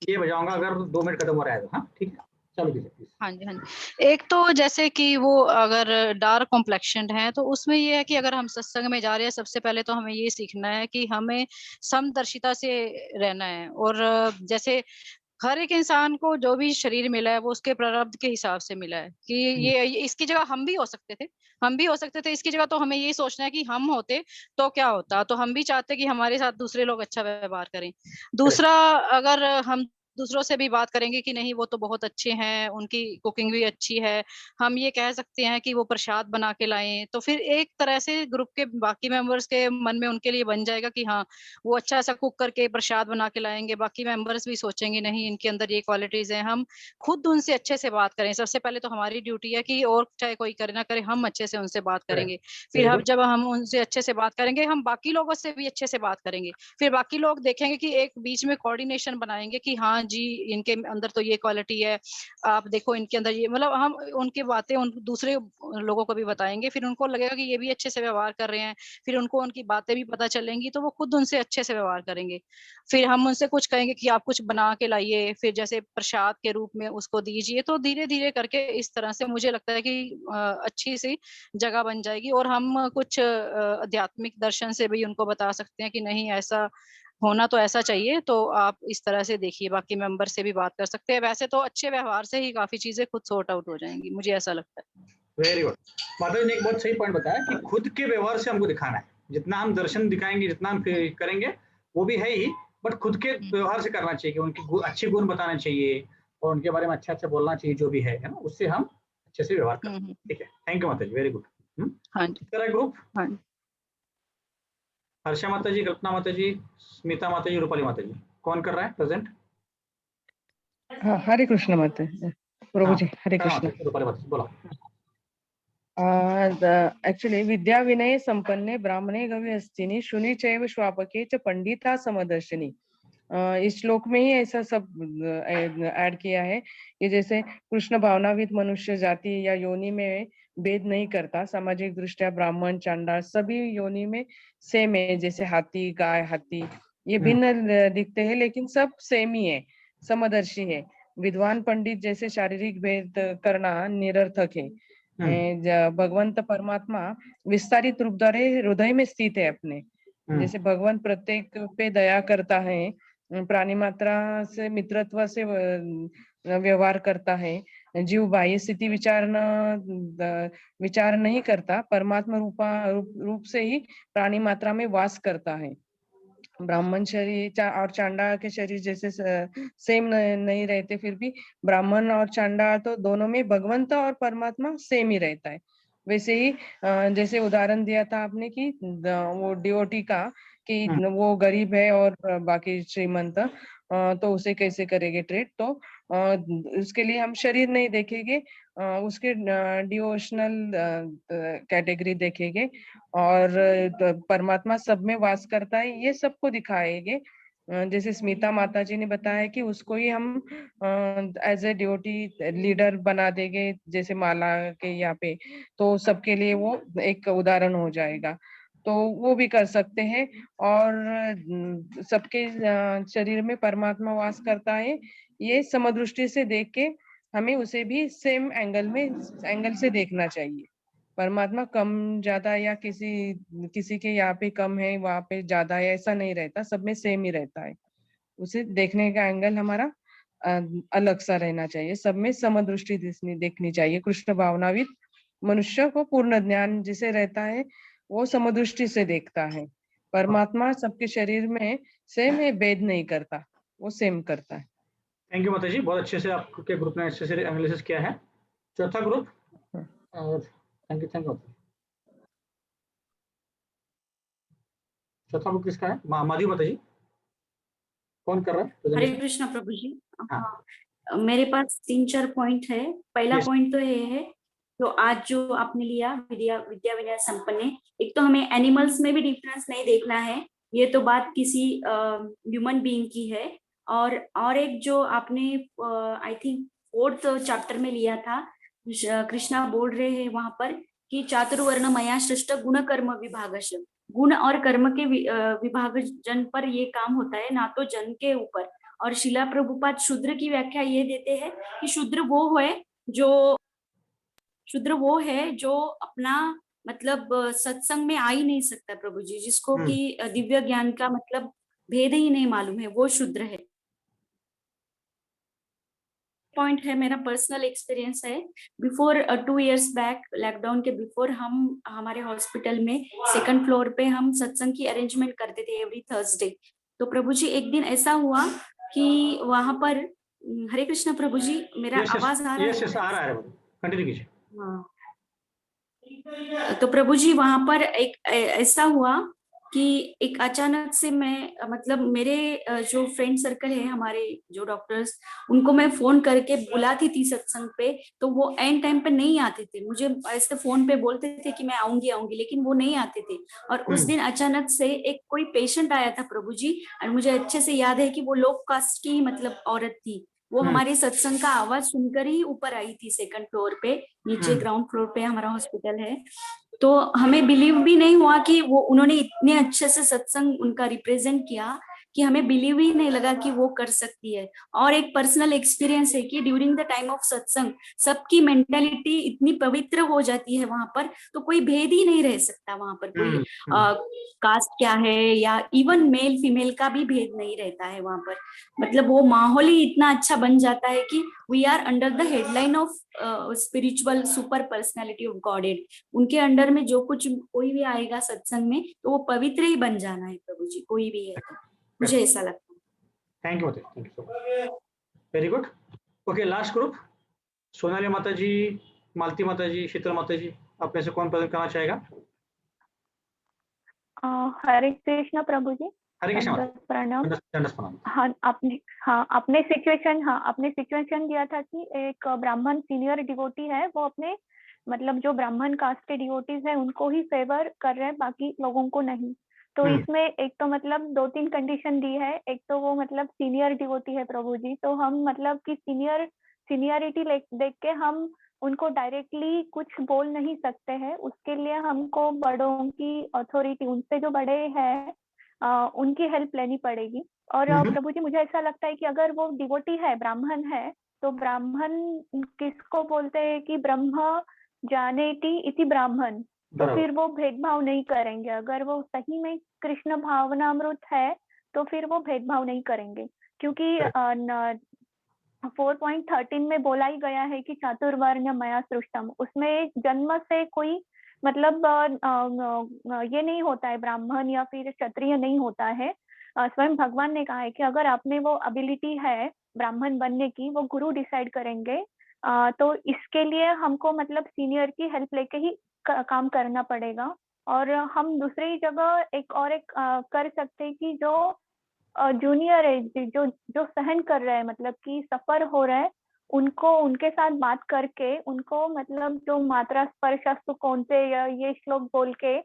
ये बजाऊंगा अगर 2 मिनट खत्म हो रहा है तो। हाँ ठीक है, चलो कीजिए प्लीज। हाँ जी हाँ जी। एक तो जैसे कि वो अगर डार्क कॉम्प्लेक्शन है तो उसमें ये है कि अगर हम सत्संग में जा रहे हैं, सबसे पहले तो हमें ये सीखना है कि हमें समदर्शिता से रहना है। और जैसे हर एक इंसान को जो भी शरीर मिला है वो उसके प्रारब्ध के हिसाब से मिला है कि ये इसकी जगह हम भी हो सकते थे, इसकी जगह तो हमें ये सोचना है कि हम होते तो क्या होता। तो हम भी चाहते कि हमारे साथ दूसरे लोग अच्छा व्यवहार करें। दूसरा, अगर हम दूसरों से भी बात करेंगे कि नहीं वो तो बहुत अच्छे हैं, उनकी कुकिंग भी अच्छी है, हम ये कह सकते हैं कि वो प्रसाद बना के लाएं, तो फिर एक तरह से ग्रुप के बाकी मेंबर्स के मन में उनके लिए बन जाएगा कि हाँ वो अच्छा सा कुक करके प्रसाद बना के लाएंगे। बाकी मेंबर्स भी सोचेंगे नहीं इनके अंदर ये क्वालिटीज हैं। हम खुद उनसे अच्छे से बात करें। सबसे पहले तो हमारी ड्यूटी है कि और चाहे कोई करे ना करे, हम अच्छे से उनसे बात करेंगे। फिर हम जब हम उनसे अच्छे से बात करेंगे, हम बाकी लोगों से भी अच्छे से बात करेंगे। फिर बाकी लोग देखेंगे कि एक बीच में कोऑर्डिनेशन बनाएंगे कि हाँ जी इनके अंदर तो ये क्वालिटी है, आप देखो इनके अंदर ये, मतलब हम उनकी बातें उन दूसरे लोगों को भी बताएंगे। फिर उनको लगेगा कि ये भी अच्छे से व्यवहार कर रहे हैं, फिर उनको उनकी बातें भी पता चलेंगी, तो वो खुद उनसे अच्छे से व्यवहार करेंगे। फिर हम उनसे कुछ कहेंगे कि आप कुछ बना के लाइए, फिर जैसे प्रसाद के रूप में उसको दीजिए। तो धीरे धीरे करके इस तरह से मुझे लगता है कि अच्छी सी जगह बन जाएगी। और हम कुछ आध्यात्मिक दर्शन से भी उनको बता सकते हैं कि नहीं ऐसा होना तो ऐसा चाहिए, तो आप इस तरह से देखिए। बाकी मेंबर से भी बात कर सकते हैं। वैसे तो अच्छे व्यवहार से ही काफी चीजें खुद सॉर्ट आउट हो जाएंगी, मुझे ऐसा लगता है। Very good. माता जी ने एक बहुत सही पॉइंट बताया कि खुद के व्यवहार से हमको दिखाना है। जितना हम दर्शन दिखाएंगे, जितना हम करेंगे वो भी है ही, बट खुद के व्यवहार से करना चाहिए कि उनकी अच्छे गुण बताना चाहिए और उनके बारे में अच्छा अच्छा बोलना चाहिए, जो भी है ना, उससे हम अच्छे से व्यवहार कर सकते हैं। ठीक है, थैंक यू माता जी, वेरी गुड। ग्रुप हर्षा माता जी, कल्पना माता जी, स्मिता माता जी, रूपाली माता जी, कौन कर रहा है प्रेजेंट? हाँ, हरे कृष्ण माता प्रभु जी, हरे कृष्ण। रूपाली माता जी बोला। एक्चुअली विद्या विनय संपन्ने ब्राह्मणे गव्यस्तिनि शुनि चैव श्वापके च पंडिता समदर्शिनी। इस श्लोक में ही ऐसा सब ऐड किया है कि जैसे कृष्ण भावनाविद मनुष्य जाति या योनि में भेद नहीं करता। सामाजिक दृष्टिया ब्राह्मण चांडाल सभी योनि में सेम है। जैसे हाथी गाय हाथी ये भिन्न दिखते हैं लेकिन सब सेम ही है, समदर्शी है। विद्वान पंडित जैसे शारीरिक भेद करना निरर्थक है। भगवंत परमात्मा विस्तारित रूप द्वारा हृदय में स्थित है अपने। जैसे भगवान प्रत्येक पे दया करता है, प्राणी मात्रा से मित्रत्व से व्यवहार करता है। जीव बाह्य स्थिति विचार नहीं करता, परमात्मा रूप से ही प्राणी मात्रा में वास करता है। ब्राह्मण शरीर और चांडाल के शरीर जैसे सेम नहीं रहते, फिर भी ब्राह्मण और चांडाल तो दोनों में भगवंत और परमात्मा सेम ही रहता है। वैसे ही जैसे उदाहरण दिया था आपने कि वो डिओटी का कि वो गरीब है और बाकी श्रीमंत, तो उसे कैसे करेंगे ट्रीट। तो उसके लिए हम शरीर नहीं देखेंगे, उसके डिवोशनल कैटेगरी देखेंगे। और परमात्मा सब में वास करता है ये सबको दिखाएंगे। जैसे स्मिता माता जी ने बताया कि उसको ही हम एज ए डिवोटी लीडर बना देंगे, जैसे माला के यहाँ पे, तो सबके लिए वो एक उदाहरण हो जाएगा। तो वो भी कर सकते हैं। और सबके शरीर में परमात्मा वास करता है, ये समदृष्टि से देख के हमें उसे भी सेम एंगल से देखना चाहिए। परमात्मा कम ज्यादा या किसी के यहाँ पे कम है वहां पे ज्यादा है ऐसा नहीं रहता, सब में सेम ही रहता है। उसे देखने का एंगल हमारा अलग सा रहना चाहिए, सब में समदृष्टि देखनी चाहिए। कृष्ण भावनाविद मनुष्य को पूर्ण ज्ञान जिसे रहता है वो समदृष्टि से देखता है। परमात्मा सबके शरीर में सेम है, भेद नहीं करता, वो सेम करता है। थैंक यू माता जी, बहुत अच्छे से आपके ग्रुप ने अच्छे से एनालिसिस किया है। चौथा ग्रुप, थैंक यू। चौथा ग्रुप किसका है? माधवी माता जी, कौन कर रहा है? हरे कृष्णा प्रभु जी। हाँ, मेरे पास 3-4 पॉइंट है। पहला पॉइंट तो ये है तो आज जो आपने लिया विद्या विनय संपन्न, एक तो हमें एनिमल्स में भी डिफरेंस नहीं देखना है, ये तो बात किसी ह्यूमन बीइंग की है। और एक जो आपने आई थिंक 4th चैप्टर में लिया था, कृष्णा बोल रहे हैं वहां पर कि चातुर्वर्ण मया सृष्ट गुण कर्म विभागश, गुण और कर्म के विभाजन पर ये काम होता है, ना तो जन के ऊपर। और शिला प्रभुपाद शूद्र की व्याख्या ये देते हैं कि शूद्र वो है जो अपना मतलब सत्संग में आ ही नहीं सकता प्रभु जी, जिसको कि दिव्य ज्ञान का मतलब भेद ही नहीं मालूम है, वो शूद्र है। पॉइंट है, मेरा पर्सनल एक्सपीरियंस है। बिफोर 2 years बैक, लॉकडाउन के बिफोर, हम हमारे हॉस्पिटल में 2nd फ्लोर पे हम सत्संग की अरेंजमेंट करते थे एवरी थर्सडे। तो प्रभु जी एक दिन ऐसा हुआ कि वहां पर हरे कृष्ण प्रभु जी, मेरा आवाज आ रहा है? यस आ रहा है, कंटिन्यू कीजिए। हाँ, तो प्रभु जी वहां पर एक ऐसा हुआ कि एक अचानक से मैं मतलब मेरे जो फ्रेंड सर्कल है हमारे जो डॉक्टर्स, उनको मैं फोन करके बुलाती थी सत्संग पे, तो वो एंड टाइम पे नहीं आते थे। मुझे ऐसे फोन पे बोलते थे कि मैं आऊंगी, लेकिन वो नहीं आते थे। और उस दिन अचानक से एक कोई पेशेंट आया था प्रभु जी, और मुझे अच्छे से याद है कि वो लो कास्ट की मतलब औरत थी। वो हमारे सत्संग का आवाज सुनकर ही ऊपर आई थी 2nd फ्लोर पे, नीचे ग्राउंड फ्लोर पे हमारा हॉस्पिटल है। तो हमें बिलीव भी नहीं हुआ कि वो उन्होंने इतने अच्छे से सत्संग उनका रिप्रेजेंट किया कि हमें बिलीव ही नहीं लगा कि वो कर सकती है। और एक पर्सनल एक्सपीरियंस है कि ड्यूरिंग द टाइम ऑफ सत्संग सबकी मेंटालिटी इतनी पवित्र हो जाती है वहां पर, तो कोई भेद ही नहीं रह सकता वहां पर, कोई कास्ट क्या है या इवन मेल फीमेल का भी भेद नहीं रहता है वहां पर। मतलब वो माहौल ही इतना अच्छा बन जाता है कि we are under the headline of spiritual super personality of godhead. उनके अंडर में जो कुछ कोई भी आएगा सत्संग में तो वो पवित्र ही बन जाना है प्रभु जी, कोई भी है तो, मुझे ऐसा लगता है। Thank you, very good. Okay, last group, Sonali माता जी, मालती माता जी, शीतल माता जी, आप में से कौन प्रेजेंट करना चाहेगा? हरे कृष्ण प्रभु जी। हरे कृष्ण, प्रणाम। हाँ, आपने सिचुएशन दिया था कि एक ब्राह्मण सीनियर डिवोटी है, वो अपने मतलब जो ब्राह्मण कास्ट के डिवोटीज है उनको ही फेवर कर रहे हैं, बाकी लोगों को नहीं। तो इसमें एक तो मतलब 2-3 कंडीशन दी है। एक तो वो मतलब सीनियर डिवोटी है प्रभु जी, तो हम मतलब कि सीनियरिटी देख के हम उनको डायरेक्टली कुछ बोल नहीं सकते हैं। उसके लिए हमको बड़ों की अथॉरिटी, उनसे जो बड़े हैं उनकी हेल्प लेनी पड़ेगी। और प्रभु जी मुझे ऐसा लगता है कि अगर वो डिवोटी है, ब्राह्मण है, तो ब्राह्मण किसको बोलते हैं कि ब्रह्म जानेति इति ब्राह्मण, तो फिर वो भेदभाव नहीं करेंगे। अगर वो सही में कृष्ण भावनामृत है तो फिर वो भेदभाव नहीं करेंगे, क्योंकि 4.13 में बोला ही गया है कि चातुर्वर्ण मया सृष्टम। उसमें जन्म से कोई मतलब ये नहीं होता है, ब्राह्मण या फिर क्षत्रिय नहीं होता है। स्वयं भगवान ने कहा है कि अगर आपने वो एबिलिटी है ब्राह्मण बनने की, वो गुरु डिसाइड करेंगे। तो इसके लिए हमको मतलब सीनियर की हेल्प लेके ही काम करना पड़ेगा। और हम दूसरी जगह एक कर सकते हैं कि जो जूनियर है, जो सहन कर रहे हैं, मतलब कि सफर हो रहा है, उनको उनके साथ बात करके उनको मतलब जो मात्रा स्पर्शस्तु कौन से ये श्लोक बोल के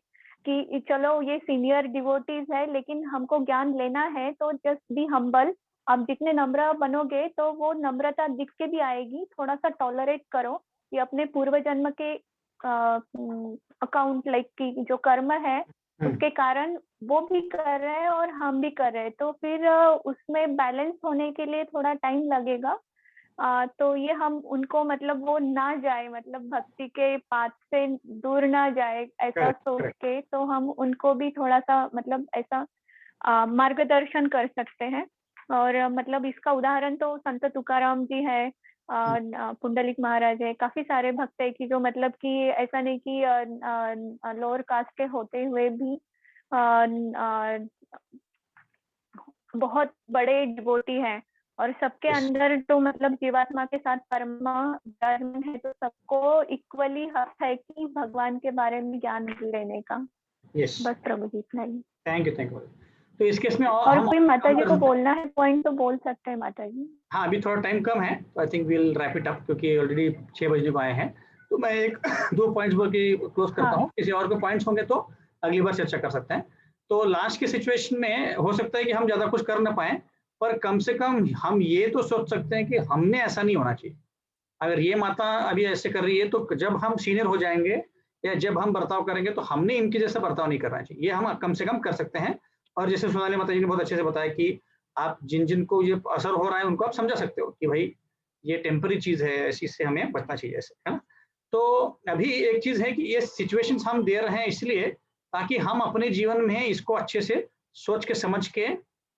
कि चलो ये सीनियर डिवोटीज है लेकिन हमको ज्ञान लेना है, तो जस्ट बी हम्बल। आप जितने नम्र बनोगे तो वो नम्रता दिख के भी आएगी। थोड़ा सा टॉलरेट करो कि अपने पूर्व जन्म के अकाउंट लाइक की जो कर्म है उसके कारण वो भी कर रहे हैं और हम भी कर रहे हैं, तो फिर उसमें बैलेंस होने के लिए थोड़ा टाइम लगेगा। तो ये हम उनको मतलब वो ना जाए, मतलब भक्ति के पाथ से दूर ना जाए ऐसा सोच के, तो हम उनको भी थोड़ा सा मतलब ऐसा मार्गदर्शन कर सकते हैं। और मतलब इसका उदाहरण तो संत तुकाराम जी है, पुंडलिक महाराज है, काफी सारे भक्त है कि जो मतलब कि ऐसा नहीं कि लोअर कास्ट के होते हुए भी बहुत बड़े डिवोटी हैं, और सबके अंदर तो मतलब जीवात्मा के साथ परमात्मा विराजमान है, तो सबको इक्वली हक है कि भगवान के बारे में ज्ञान लेने का। यस, बस प्रभु जी इतना ही। Thank you. तो इस केस में और कोई माता जी को बोलना है पॉइंट तो बोल सकते हैं माता जी। हाँ, अभी थोड़ा टाइम कम है, तो I think we'll wrap it up, क्योंकि ऑलरेडी 6 बजने को आए हैं। तो मैं एक दो पॉइंट्स बोल के क्लोज करता हूँ। किसी और को पॉइंट्स होंगे तो अगली बार चर्चा कर सकते हैं। तो लास्ट की सिचुएशन में हो सकता है कि हम ज्यादा कुछ कर ना पाए, पर कम से कम हम ये तो सोच सकते हैं कि हमने ऐसा नहीं होना चाहिए। अगर ये माता अभी ऐसे कर रही है, तो जब हम सीनियर हो जाएंगे या जब हम बर्ताव करेंगे, तो हमने इनके जैसा बर्ताव नहीं करना चाहिए। ये हम कम से कम कर सकते हैं। और जैसे सोनाली माता जी ने बहुत अच्छे से बताया कि आप जिन जिन को ये असर हो रहा है उनको आप समझा सकते हो कि भाई ये टेम्पररी चीज है, ऐसी से हमें बचना चाहिए, ऐसे, है ना। तो अभी एक चीज है कि ये सिचुएशंस हम दे रहे हैं इसलिए ताकि हम अपने जीवन में इसको अच्छे से सोच के समझ के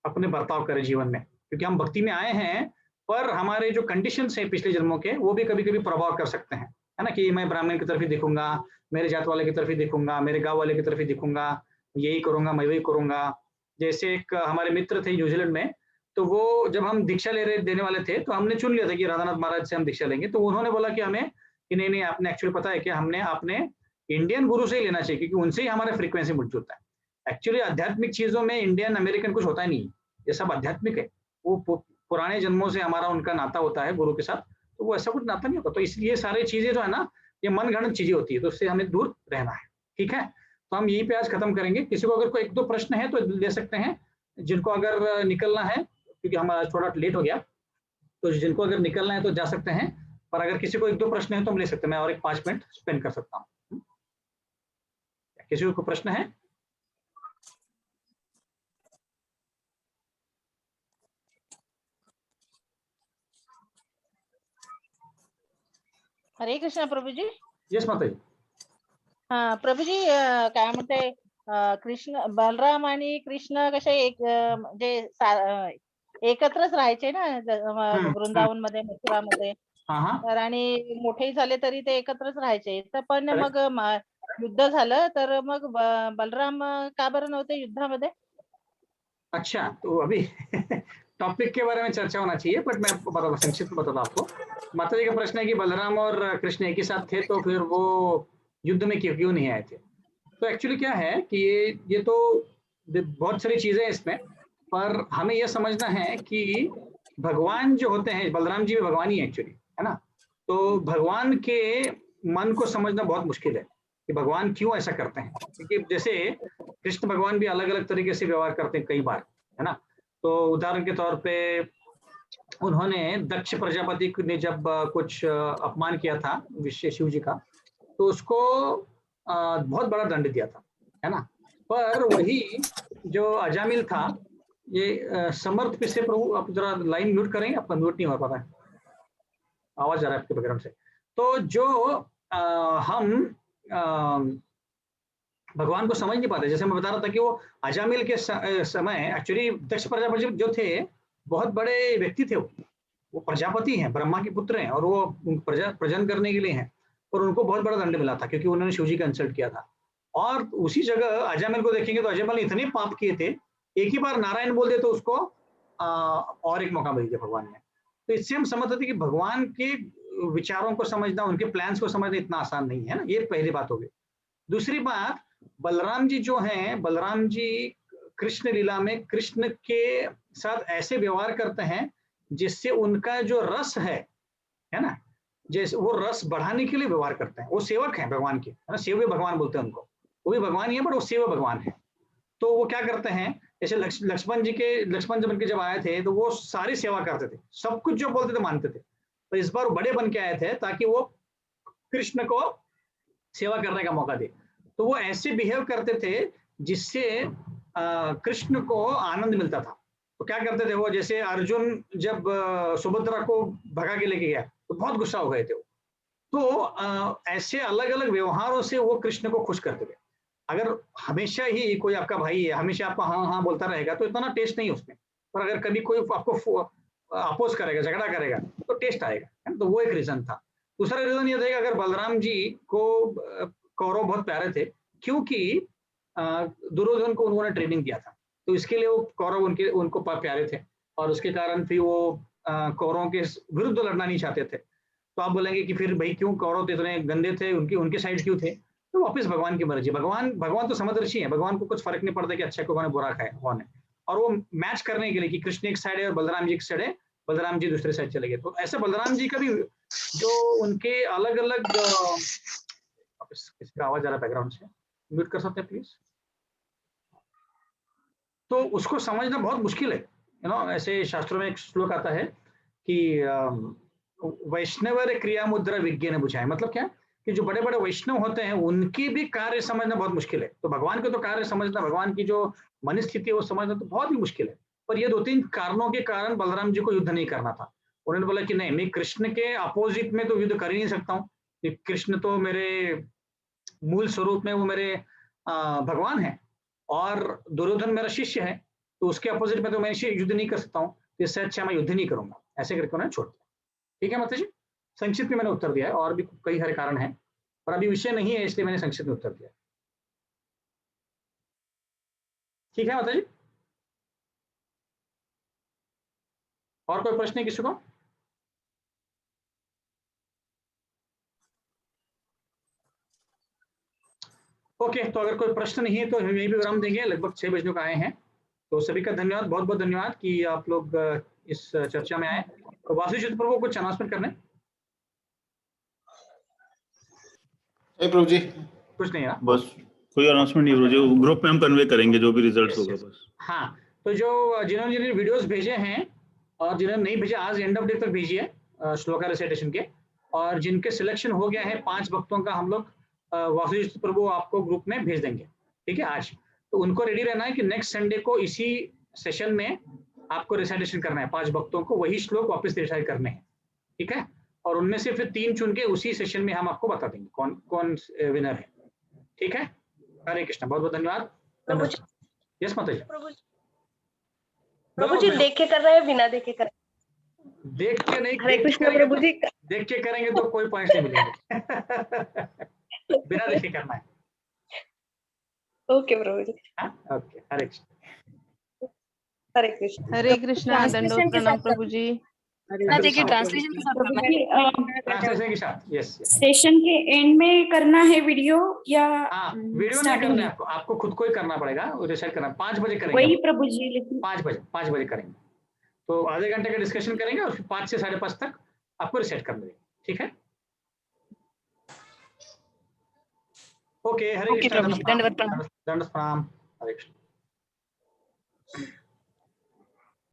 अपने बर्ताव करें जीवन में, क्योंकि हम भक्ति में आए हैं, पर हमारे जो कंडीशंस हैं पिछले जन्मों के, वो भी कभी कभी प्रभाव कर सकते हैं, है ना। कि मैं ब्राह्मण की तरफ ही देखूंगा, मेरे जात वाले की तरफ ही देखूंगा, मेरे गाँव वाले की तरफ ही देखूंगा, यही करूंगा, मैं वही करूंगा। जैसे एक हमारे मित्र थे न्यूजीलैंड में, तो वो जब हम दीक्षा देने वाले थे, तो हमने चुन लिया था कि राधानाथ महाराज से हम दीक्षा लेंगे। तो उन्होंने बोला कि हमें कि नहीं, आपने एक्चुअली पता है कि हमने अपने इंडियन गुरु से ही लेना चाहिए, क्योंकि उनसे ही हमारा फ्रीक्वेंसी जुड़ता है। एक्चुअली आध्यात्मिक चीजों में इंडियन अमेरिकन कुछ होता ही नहीं, ये सब आध्यात्मिक है। वो पुराने जन्मों से हमारा उनका नाता होता है गुरु के साथ, तो वो ऐसा कुछ नाता नहीं होता। तो इसलिए सारी चीजें जो है ना, ये मनगढ़ंत चीजें होती है, तो उससे हमें दूर रहना है। ठीक है, तो हम यहीं पे आज खत्म करेंगे। किसी को अगर कोई एक दो प्रश्न है तो ले सकते हैं, जिनको अगर निकलना है, क्योंकि हमारा थोड़ा लेट हो गया, तो जिनको अगर निकलना है तो जा सकते हैं, पर अगर किसी को एक दो प्रश्न है तो हम ले सकते हैं। मैं और एक 5 मिनट स्पेंड कर सकता हूँ। किसी को प्रश्न है? हरे कृष्णा प्रभु जी। यस माता जी। हा प्रभू जी, काय म्हणते, कृष्ण बलराम आणि कृष्ण कसे एक म्हणजे एकत्रच राहायचे ना वृंदावन मध्ये, मथुरामध्ये, तर आणि मोठेही झाले तरी ते एकत्रच राहायचे। तर पण मग युद्ध झालं तर मग बलराम का बरं नव्हते युद्धामध्ये? अच्छा, तो अभी टॉपिक के बारे में चर्चा होना चाहिए, बट मैं आपको संक्षिप्त बताता आपको। माता जी का प्रश्न है कि बलराम और कृष्ण एक ही साथ थे, तो फिर वो युद्ध में क्यों नहीं आए थे। तो एक्चुअली क्या है कि ये तो बहुत सारी चीजें हैं इसमें, पर हमें यह समझना है कि भगवान जो होते हैं, बलराम जी भी भगवान ही है एक्चुअली, है ना। तो भगवान के मन को समझना बहुत मुश्किल है कि भगवान क्यों ऐसा करते हैं, क्योंकि जैसे कृष्ण भगवान भी अलग अलग तरीके से व्यवहार करते हैं कई बार, है ना। तो उदाहरण के तौर पे उन्होंने दक्ष प्रजापति ने जब कुछ अपमान किया था शिव जी का, तो उसको बहुत बड़ा दंड दिया था, है ना। पर वही जो अजामिल था, ये समर्थ से प्रभु, आप जरा लाइन म्यूट करेंगे, आपका म्यूट नहीं हो पा रहा है, आवाज आ रहा है आपके बैकग्राउंड से। तो जो हम भगवान को समझ नहीं पाते, जैसे मैं बता रहा था कि वो अजामिल के समय एक्चुअली दक्ष प्रजापति जो थे बहुत बड़े व्यक्ति थे, वो प्रजापति हैं, ब्रह्मा के पुत्र हैं, और वो प्रजन करने के लिए हैं, पर उनको बहुत बड़ा दंड मिला था क्योंकि उन्होंने शिवजी का इंसल्ट किया था। और उसी जगह अजामिल को देखेंगे तो अजामिल ने इतने पाप किए थे, एक ही बार नारायण बोल दे तो उसको और एक मौका मिल गया भगवान ने। तो इससे हम समझते थे कि भगवान के विचारों को समझना, उनके प्लान्स को समझना इतना आसान नहीं है ना। ये पहली बात हो गई। दूसरी बात, बलराम जी जो हैं, बलराम जी कृष्ण लीला में कृष्ण के साथ ऐसे व्यवहार करते हैं जिससे उनका जो रस है ना, जैसे वो रस बढ़ाने के लिए व्यवहार करते हैं। वो सेवक हैं भगवान के, है ना, सेव्य भगवान बोलते हैं उनको। वो भी भगवान ही है, बट वो सेव्य भगवान है। तो वो क्या करते हैं, जैसे लक्ष्मण जब आए थे तो वो सारी सेवा करते थे, सब कुछ जो बोलते थे मानते थे। तो इस बार वो बड़े बन के आए थे ताकि वो कृष्ण को सेवा करने का मौका दे। तो वो ऐसे बिहेव करते थे जिससे कृष्ण को आनंद मिलता था। तो क्या करते थे वो, जैसे अर्जुन जब सुभद्रा को भगा के लेके गया तो बहुत गुस्सा हो गए थे वो। तो ऐसे अलग अलग व्यवहारों से वो कृष्ण को खुश करते थे। अगर हमेशा ही कोई आपका भाई है, हमेशा आपको हाँ हाँ बोलता रहेगा तो इतना टेस्ट नहीं उसमें, पर अगर कभी कोई आपको अपोज करेगा, झगड़ा करेगा, तो टेस्ट आएगा, है ना? तो वो एक रीजन था। दूसरा रीजन ये था कि अगर बलराम जी को कौरव बहुत प्यारे थे, क्योंकि दुर्योधन को उन्होंने ट्रेनिंग दिया था, तो इसके लिए वो कौरव उनको प्यारे थे, और उसके कारण फिर वो कौरवों के विरुद्ध लड़ना नहीं चाहते थे। तो आप बोलेंगे कि फिर भाई क्यों कौरव इतने गंदे थे, उनके साइड क्यों थे? तो वापिस भगवान की मर्जी। भगवान तो समदर्शी है, भगवान को कुछ फर्क नहीं पड़ता कि अच्छा कौन है बुरा है कौन है, और वो मैच करने के लिए कि कृष्ण एक साइड है और बलराम जी एक साइड है, बलराम जी दूसरे साइड चले गए। तो ऐसे बलराम जी का भी जो उनके अलग अलग किसका आवाज आ रहा है बैकग्राउंड से, म्यूट कर सकते हैं प्लीज। तो उसको समझना बहुत मुश्किल है, ऐसे शास्त्रों में एक श्लोक आता है कि वैष्णवर क्रिया मुद्रा विज्ञान बुझाए। मतलब क्या कि जो बड़े बड़े वैष्णव होते हैं उनकी भी कार्य समझना बहुत मुश्किल है। तो भगवान के तो कार्य समझना, भगवान की जो मनस्थिति है वो समझना तो बहुत ही मुश्किल है। पर ये 2-3 कारणों के कारण बलराम जी को युद्ध नहीं करना था। उन्होंने बोला कि नहीं, मैं कृष्ण के अपोजिट में तो युद्ध कर ही नहीं सकता हूँ, कि कृष्ण तो मेरे मूल स्वरूप में वो मेरे भगवान है और दुर्योधन मेरा शिष्य है, तो उसके अपोजिट में तो मैं युद्ध नहीं कर सकता हूँ, इससे अच्छा मैं युद्ध नहीं करूंगा। ऐसे करके उन्होंने छोड़ दिया। ठीक है माता जी, संक्षिप्त में मैंने उत्तर दिया है, और भी कई सारे कारण हैं, पर अभी विषय नहीं है इसलिए मैंने संक्षिप्त में उत्तर दिया। ठीक है माता जी, और कोई प्रश्न है किसी को? ओके, तो अगर कोई प्रश्न नहीं है तो हम यही भी विराम देंगे। लगभग 6 बजने को आए हैं, तो सभी का धन्यवाद, बहुत बहुत धन्यवाद कि आप लोग इस चर्चा में आए। तो वासुदेव प्रभु कुछ अनाउंसमेंट करने? प्रभु जी कुछ नहीं है, बस कोई अनाउंसमेंट नहीं प्रभु जी, ग्रुप में हम कन्वे करेंगे जो भी रिजल्ट होगा बस। हाँ, तो जो जिन्होंने वीडियोस भेजे हैं और जिन्होंने नहीं भेजे, आज एंड ऑफ डे तक भेजिए श्लोका रिसाइटेशन के, और जिनके सिलेक्शन हो गया है 5 भक्तों का हम लोग वासुदेव प्रभु आपको ग्रुप में भेज देंगे। ठीक है, आज तो उनको रेडी रहना है कि नेक्स्ट संडे को इसी सेशन में आपको रिसाइटेशन करना है। 5 भक्तों को वही श्लोक वापस रिसाइट करने हैं। ठीक है, और उनमें से फिर 3 चुन के उसी सेशन में हम आपको बता देंगे कौन कौन विनर है। ठीक है, हरे कृष्ण, बहुत बहुत धन्यवाद। यस माता जी। प्रभु जी देख के कर रहे हैं बिना देख के कर? देख के नहीं, हरे कृष्ण प्रभु जी। देख के करेंगे तो कोई पॉइंट नहीं मिलेंगे। बिना देखे करना है। ओके प्रभु जी। ओके, हरे कृष्ण। हरे कृष्ण। हरे कृष्णा, दंडोत प्रणाम प्रभु जी। ट्रांसलेशन के साथ यस। सेशन के एंड में करना है वीडियो या वीडियो नहीं करना है आपको खुद को ही करना पड़ेगा, रिसाइट करना। 5 बजे करेंगे वही प्रभु जी, लेकिन 5 बजे करेंगे, तो आधे घंटे का डिस्कशन करेंगे और फिर 5 से 5:30 तक आपको रिसेट कर देंगे। ठीक है, ओके, हरे कृष्ण, दंड प्रणाम, हरे कृष्ण।